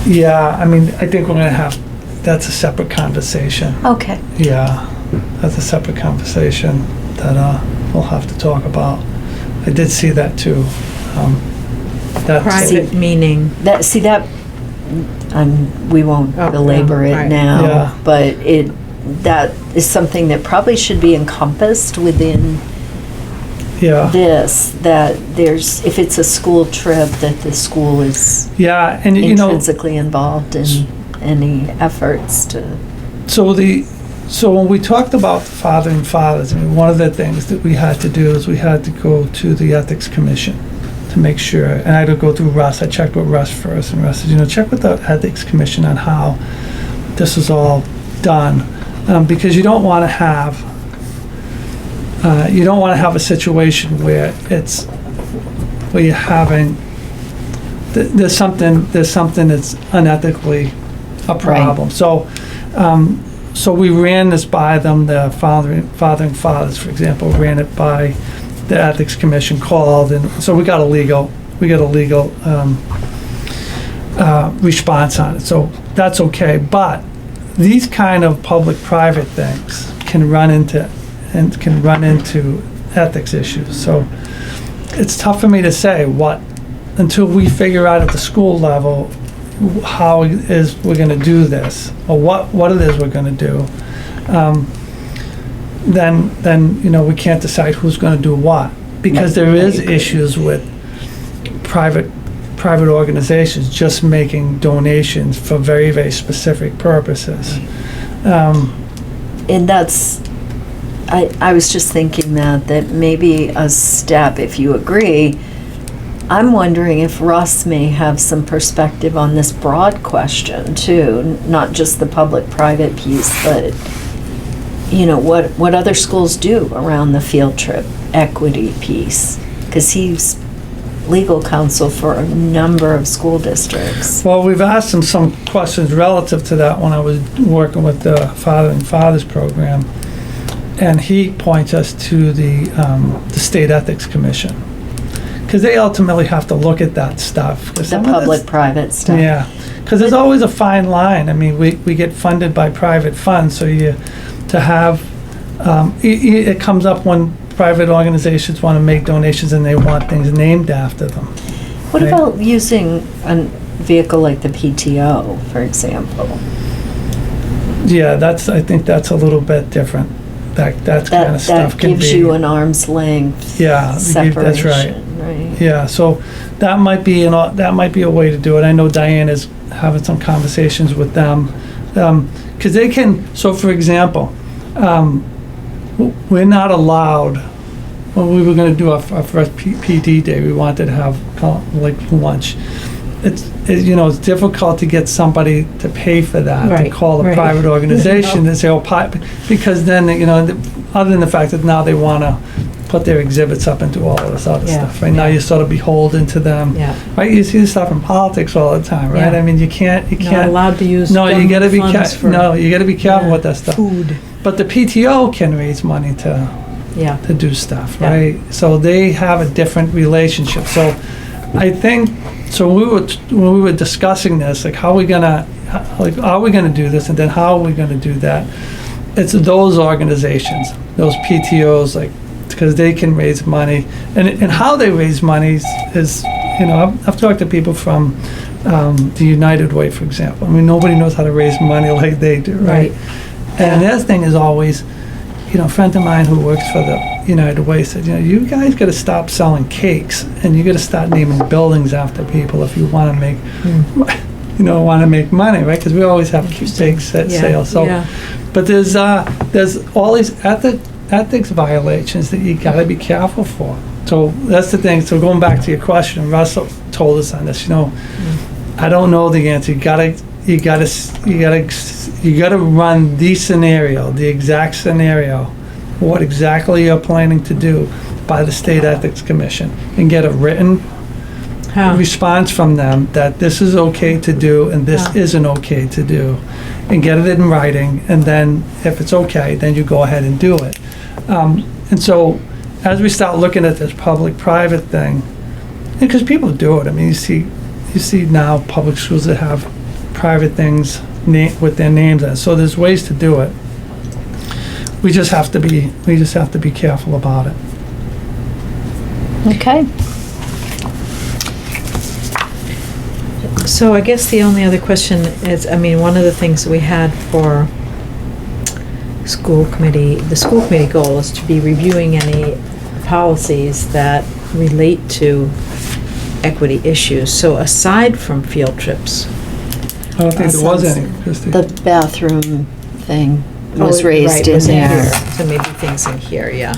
Speaker 2: Yeah, I mean, I think we're gonna have, that's a separate conversation.
Speaker 1: Okay.
Speaker 2: Yeah, that's a separate conversation that we'll have to talk about. I did see that too. That's,
Speaker 3: Private meaning,
Speaker 1: we won't
Speaker 3: Oh,
Speaker 1: belabor
Speaker 3: right.
Speaker 1: it
Speaker 2: Yeah.
Speaker 1: now, but that is something that probably should be encompassed within
Speaker 2: yeah,
Speaker 1: this, that there's, if it's a school trip, that the school is
Speaker 2: yeah, and you know,
Speaker 1: intrinsically involved in any efforts to,
Speaker 2: so when we talked about Fathering Fathers, I mean, one of the things that we had to do is we had to go to the Ethics Commission to make sure, and I had to go through Russ. I checked with Russ first, and Russ said, you know, check with the Ethics Commission on how this is all done, because you don't want to have a situation where you're having there's something that's unethically a problem. So we ran this by them. The Fathering Fathers, for example, ran it by the Ethics Commission, called, and so we got a legal response on it. So that's okay. But these kind of public-private things can run into ethics issues. So it's tough for me to say until we figure out at the school level how it is we're going to do this, or what it is we're going to do. Then you know, we can't decide who's going to do what, because there is issues with private organizations just making donations for very, very specific purposes.
Speaker 1: and that's, I was just thinking that maybe a step, if you agree, I'm wondering if Russ may have some perspective on this broad question too, not just the public-private piece, but, you know, what other schools do around the field trip equity piece, because he's legal counsel for a number of school districts.
Speaker 2: Well, we've asked him some questions relative to that when I was working with the Fathering Fathers program. and he points us to the State Ethics Commission. Because they ultimately have to look at that stuff. 'Cause
Speaker 1: The
Speaker 2: some of this-
Speaker 1: public-private stuff.
Speaker 2: Yeah, because there's always a fine line. I mean, we get funded by private funds, so to have, it comes up when private organizations want to make donations and they want things named after them.
Speaker 1: What
Speaker 2: Right.
Speaker 1: about using a vehicle like the PTO, for example?
Speaker 2: Yeah, I think that's a little bit different. That kind of stuff
Speaker 1: That
Speaker 2: can be.
Speaker 1: gives you an arm's length
Speaker 2: Yeah, that's right.
Speaker 1: separation, right?
Speaker 2: Yeah, so that might be, that might be a way to do it. I know Diane is having some conversations with them. Because they can, so for example, we're not allowed, when we were gonna do our first PD day, we wanted to have like lunch. It's difficult to get somebody to pay for that, to
Speaker 3: Right,
Speaker 2: call a
Speaker 3: right.
Speaker 2: private organization and say, because then, other than the fact that now they wanna put their exhibits up and do all of this other
Speaker 3: Yeah,
Speaker 2: stuff, right? Now
Speaker 3: yeah.
Speaker 2: you're sort of beholden to them.
Speaker 3: Yeah.
Speaker 2: Right, you see this stuff in politics all the time, right?
Speaker 3: Yeah.
Speaker 2: I mean, you can't.
Speaker 3: Not allowed to use
Speaker 2: No, you gotta be
Speaker 3: government funds for
Speaker 2: you gotta be careful with that stuff.
Speaker 3: food.
Speaker 2: But the PTO can raise money to
Speaker 3: Yeah.
Speaker 2: do stuff,
Speaker 3: Yeah.
Speaker 2: right? So they have a different relationship. So I think, so when we were discussing this, like how are we gonna do this, and then how are we gonna do that? It's those organizations, those PTOs, like, because they can raise money, and how they raise money is, I've talked to people from the United Way, for example. I mean, nobody knows how to raise money like they do, right?
Speaker 3: Right.
Speaker 2: And their thing is always, a friend of mine who works for the United Way said, you guys got to stop selling cakes, and you got to start naming buildings after people if you want to make, money, right? Because we always have big sales. So,
Speaker 3: Yeah.
Speaker 2: but there's all these ethics violations that you got to be careful for. So that's the thing. So going back to your question, Russell told us on this. I don't know the answer. You gotta run the scenario, the exact scenario, what exactly you're planning to do by the State Ethics Commission, and get a written response from them that this is okay to do and this isn't okay to do, and get it in writing, and then if it's okay, then you go ahead and do it. And so as we start looking at this public-private thing, because people do it, I mean, you see now public schools that have private things with their names on it, so there's ways to do it. We just have to be careful about it.
Speaker 1: Okay.
Speaker 3: So I guess the only other question is, one of the things that we had for the school committee goal is to be reviewing any policies that relate to equity issues. So aside from field trips.
Speaker 2: I don't think there was any, Christie.
Speaker 1: The bathroom thing was
Speaker 3: Oh,
Speaker 1: raised
Speaker 3: right,
Speaker 1: in
Speaker 3: was
Speaker 1: there.
Speaker 3: here. So maybe things in here, yeah.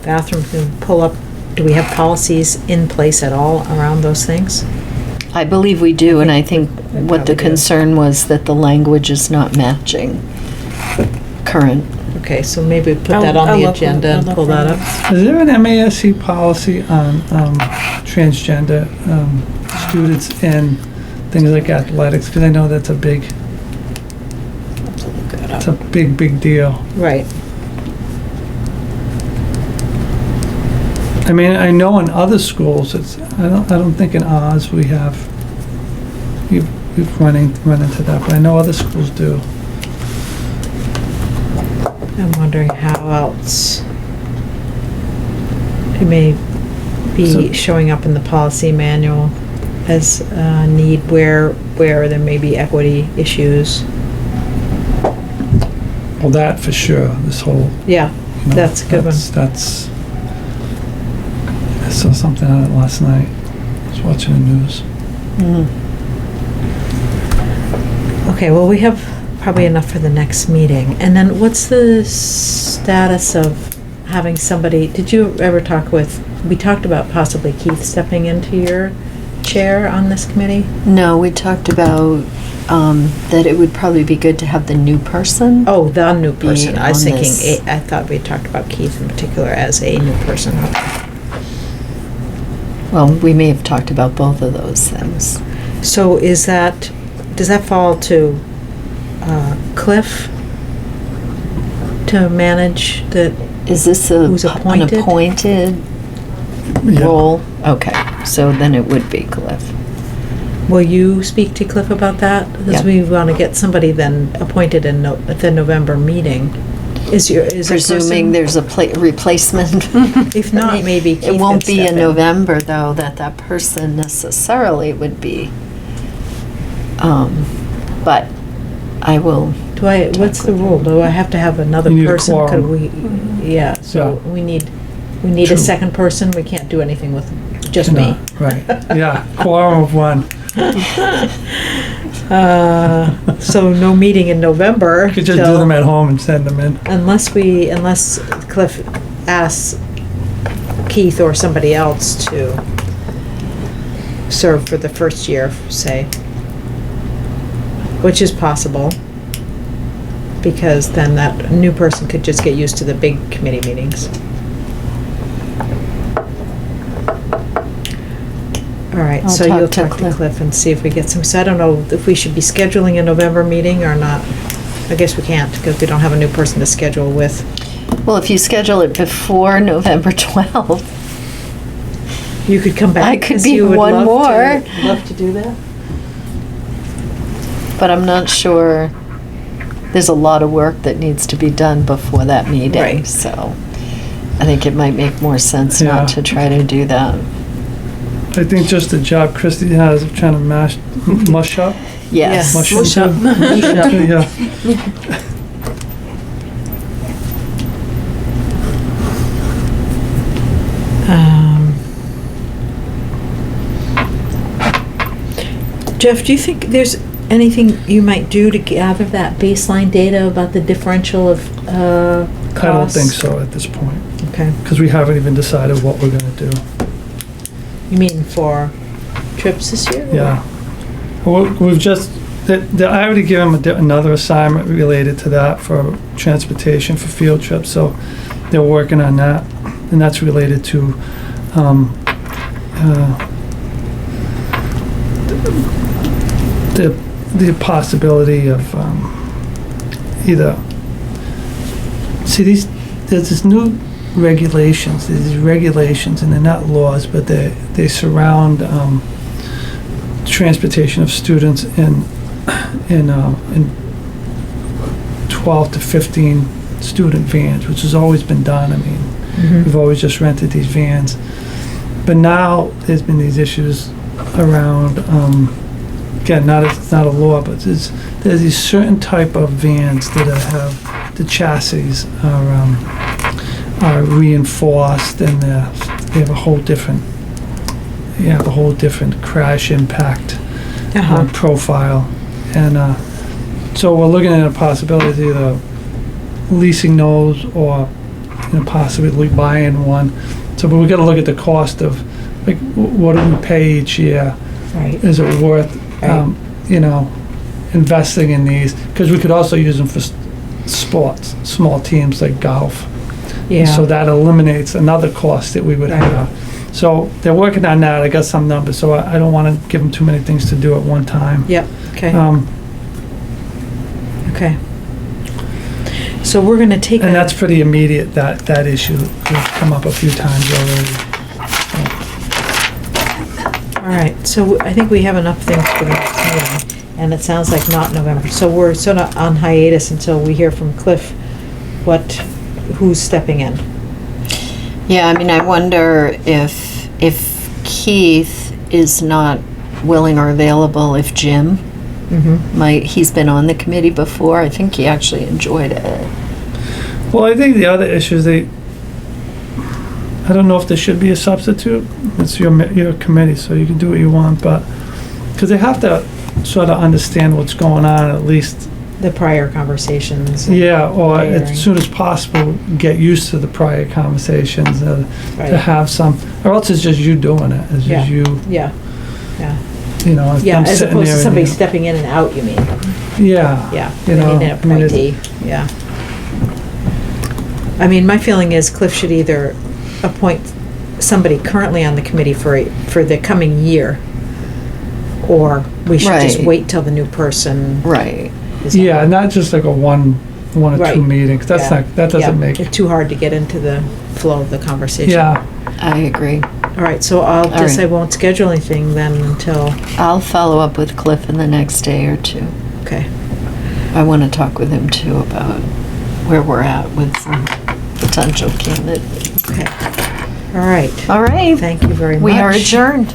Speaker 3: Bathroom, can pull up, do we have policies in place at all around those things?
Speaker 1: I believe we do, and I think what the
Speaker 3: probably do.
Speaker 1: concern was that the language is not matching current.
Speaker 3: Okay, so maybe put
Speaker 4: I'll-
Speaker 3: that on
Speaker 4: I'll
Speaker 3: the
Speaker 4: look-
Speaker 3: agenda
Speaker 4: I'll
Speaker 3: and
Speaker 4: look
Speaker 3: pull
Speaker 4: for
Speaker 3: that
Speaker 4: it.
Speaker 3: up.
Speaker 2: Is there an MASC policy on transgender students in things like athletics? Because I know that's a big It's a big, big deal.
Speaker 3: Right.
Speaker 2: I mean, I know in other schools, I don't think in Oz we've run into that, but I know other schools do.
Speaker 3: I'm wondering how else it may be
Speaker 2: So-
Speaker 3: showing up in the policy manual as a need where there may be equity issues.
Speaker 2: Well, that for sure, this whole,
Speaker 3: Yeah, that's a good one.
Speaker 2: That's, I saw something on it last night. I was watching the news.
Speaker 3: Okay, well, we have probably enough for the next meeting. And then what's the status of having somebody, did you ever talk with, we talked about possibly Keith stepping into your chair on this committee?
Speaker 1: No, we talked about that it would probably be good to have the new person.
Speaker 3: Oh, the new person. I was
Speaker 1: on
Speaker 3: thinking,
Speaker 1: this.
Speaker 3: I thought we talked about Keith in particular as a new person.
Speaker 1: Well, we may have talked about both of those things.
Speaker 3: So does that fall to Cliff? to manage the,
Speaker 1: Is this
Speaker 3: Who's
Speaker 1: an
Speaker 3: appointed?
Speaker 1: appointed
Speaker 2: Yeah.
Speaker 1: role? Okay, so then it would be Cliff.
Speaker 3: will you speak to Cliff about that? Because
Speaker 1: Yeah.
Speaker 3: we want to get somebody then appointed at the November meeting. Is a
Speaker 1: Presuming
Speaker 3: person-
Speaker 1: there's a replacement.
Speaker 3: If not, maybe Keith
Speaker 1: It won't
Speaker 3: could
Speaker 1: be
Speaker 3: step
Speaker 1: in
Speaker 3: in.
Speaker 1: November, though, that person necessarily would be. But I will,
Speaker 3: What's the rule? Do I have to have another
Speaker 2: You need a
Speaker 3: person? Could
Speaker 2: quorum.
Speaker 3: we, yeah, so
Speaker 2: Yeah.
Speaker 3: we need a
Speaker 2: True.
Speaker 3: second person. We can't do anything with just me.
Speaker 2: Right, yeah, quorum of one.
Speaker 3: So no meeting in November.
Speaker 2: You could just do
Speaker 3: till-
Speaker 2: them at home and send them in.
Speaker 3: Unless Cliff asks Keith or somebody else to serve for the first year, say. Which is possible. Because then that new person could just get used to the big committee meetings. All right,
Speaker 1: I'll
Speaker 3: so
Speaker 1: talk
Speaker 3: you'll
Speaker 1: to
Speaker 3: talk to
Speaker 1: Cliff.
Speaker 3: Cliff and see if we get some, so I don't know if we should be scheduling a November meeting or not. I guess we can't, because we don't have a new person to schedule with.
Speaker 1: well, if you schedule it before November 12th,
Speaker 3: You could come back.
Speaker 1: I could
Speaker 3: 'cause
Speaker 1: be
Speaker 3: you would
Speaker 1: one
Speaker 3: love
Speaker 1: more.
Speaker 3: Love to do that.
Speaker 1: but I'm not sure, there's a lot of work that needs to be done before that meeting.
Speaker 3: Right.
Speaker 1: So I think it might make more sense
Speaker 2: Yeah.
Speaker 1: not to try to do that.
Speaker 2: I think just the job Christie has of trying to mush up.
Speaker 1: Yes.
Speaker 2: Mush
Speaker 3: Mush
Speaker 2: into.
Speaker 3: up. Mush up.
Speaker 2: Yeah.
Speaker 3: Jeff, do you think there's anything you might do to gather that baseline data about the differential of costs?
Speaker 2: I don't think so at this point,
Speaker 3: Okay.
Speaker 2: because we haven't even decided what we're gonna do.
Speaker 3: You mean for trips this year? or-
Speaker 2: Yeah. We've just, I already gave him another assignment related to that for transportation for field trips, so they're working on that. And that's related to, the possibility of, either, see, there's this new regulations, and they're not laws, but they surround, transportation of students in 12 to 15 student vans, which has always been done. I mean,
Speaker 3: Mhm.
Speaker 2: we've always just rented these vans. But now, there's been these issues around, again, it's not a law, but there's these certain type of vans that have, the chassis are reinforced, and they have a whole different, crash impact
Speaker 3: Uh-huh.
Speaker 2: profile. And so we're looking at a possibility of either leasing those or, possibly buying one. So, but we gotta look at the cost of, like, what do we pay each year?
Speaker 3: Right.
Speaker 2: Is it worth,
Speaker 3: Right.
Speaker 2: investing in these? Because we could also use them for sports, small teams like golf.
Speaker 3: Yeah.
Speaker 2: So that eliminates another cost that we would
Speaker 3: Right.
Speaker 2: have. So they're working on that. I got some numbers, so I don't want to give them too many things to do at one time.
Speaker 3: Yep, okay,
Speaker 2: Um,
Speaker 3: okay. So we're gonna take
Speaker 2: And
Speaker 3: a-
Speaker 2: that's pretty immediate, that issue. It's come up a few times already.
Speaker 3: all right, so I think we have enough things for the next meeting, and it sounds like not November. So we're sort of on hiatus until we hear from Cliff who's stepping in.
Speaker 1: Yeah, I mean, I wonder if Keith is not willing or available, if Jim he's been on the committee before. I think he actually enjoyed it.
Speaker 2: Well, I think the other issue is I don't know if there should be a substitute. It's your committee, so you can do what you want, but, because they have to sort of understand what's going on, at least.
Speaker 3: The prior conversations.
Speaker 2: Yeah, or
Speaker 3: Preparing.
Speaker 2: as soon as possible, get used to the prior conversations,
Speaker 3: Right.
Speaker 2: to have some, or else it's just you doing it, it's
Speaker 3: Yeah.
Speaker 2: just you,
Speaker 3: Yeah, yeah,
Speaker 2: it's
Speaker 3: yeah,
Speaker 2: them
Speaker 3: as
Speaker 2: sitting
Speaker 3: opposed to
Speaker 2: there
Speaker 3: somebody
Speaker 2: and,
Speaker 3: stepping in and out, you mean?
Speaker 2: Yeah.
Speaker 3: Yeah,
Speaker 2: You
Speaker 3: we
Speaker 2: know,
Speaker 3: need an
Speaker 2: I mean,
Speaker 3: appointee, yeah. I mean, my feeling is Cliff should either appoint somebody currently on the committee for the coming year, or we should just
Speaker 1: Right.
Speaker 3: wait till the new person
Speaker 1: Right.
Speaker 3: is on.
Speaker 2: Yeah, not just like a one one or two
Speaker 3: Right.
Speaker 2: meetings. That's
Speaker 3: Yeah.
Speaker 2: not, that
Speaker 3: Yeah.
Speaker 2: doesn't make,
Speaker 3: It's too hard to get into the flow of the conversation.
Speaker 2: yeah.
Speaker 1: I agree.
Speaker 3: All right, so I'll guess
Speaker 1: right.
Speaker 3: I won't schedule anything then until,
Speaker 1: I'll follow up with Cliff in the next day or two.
Speaker 3: okay.
Speaker 1: I want to talk with him too about where we're at with some potential candidates.
Speaker 3: Okay. All right.
Speaker 1: All right.
Speaker 3: Thank you very much.
Speaker 1: We are adjourned.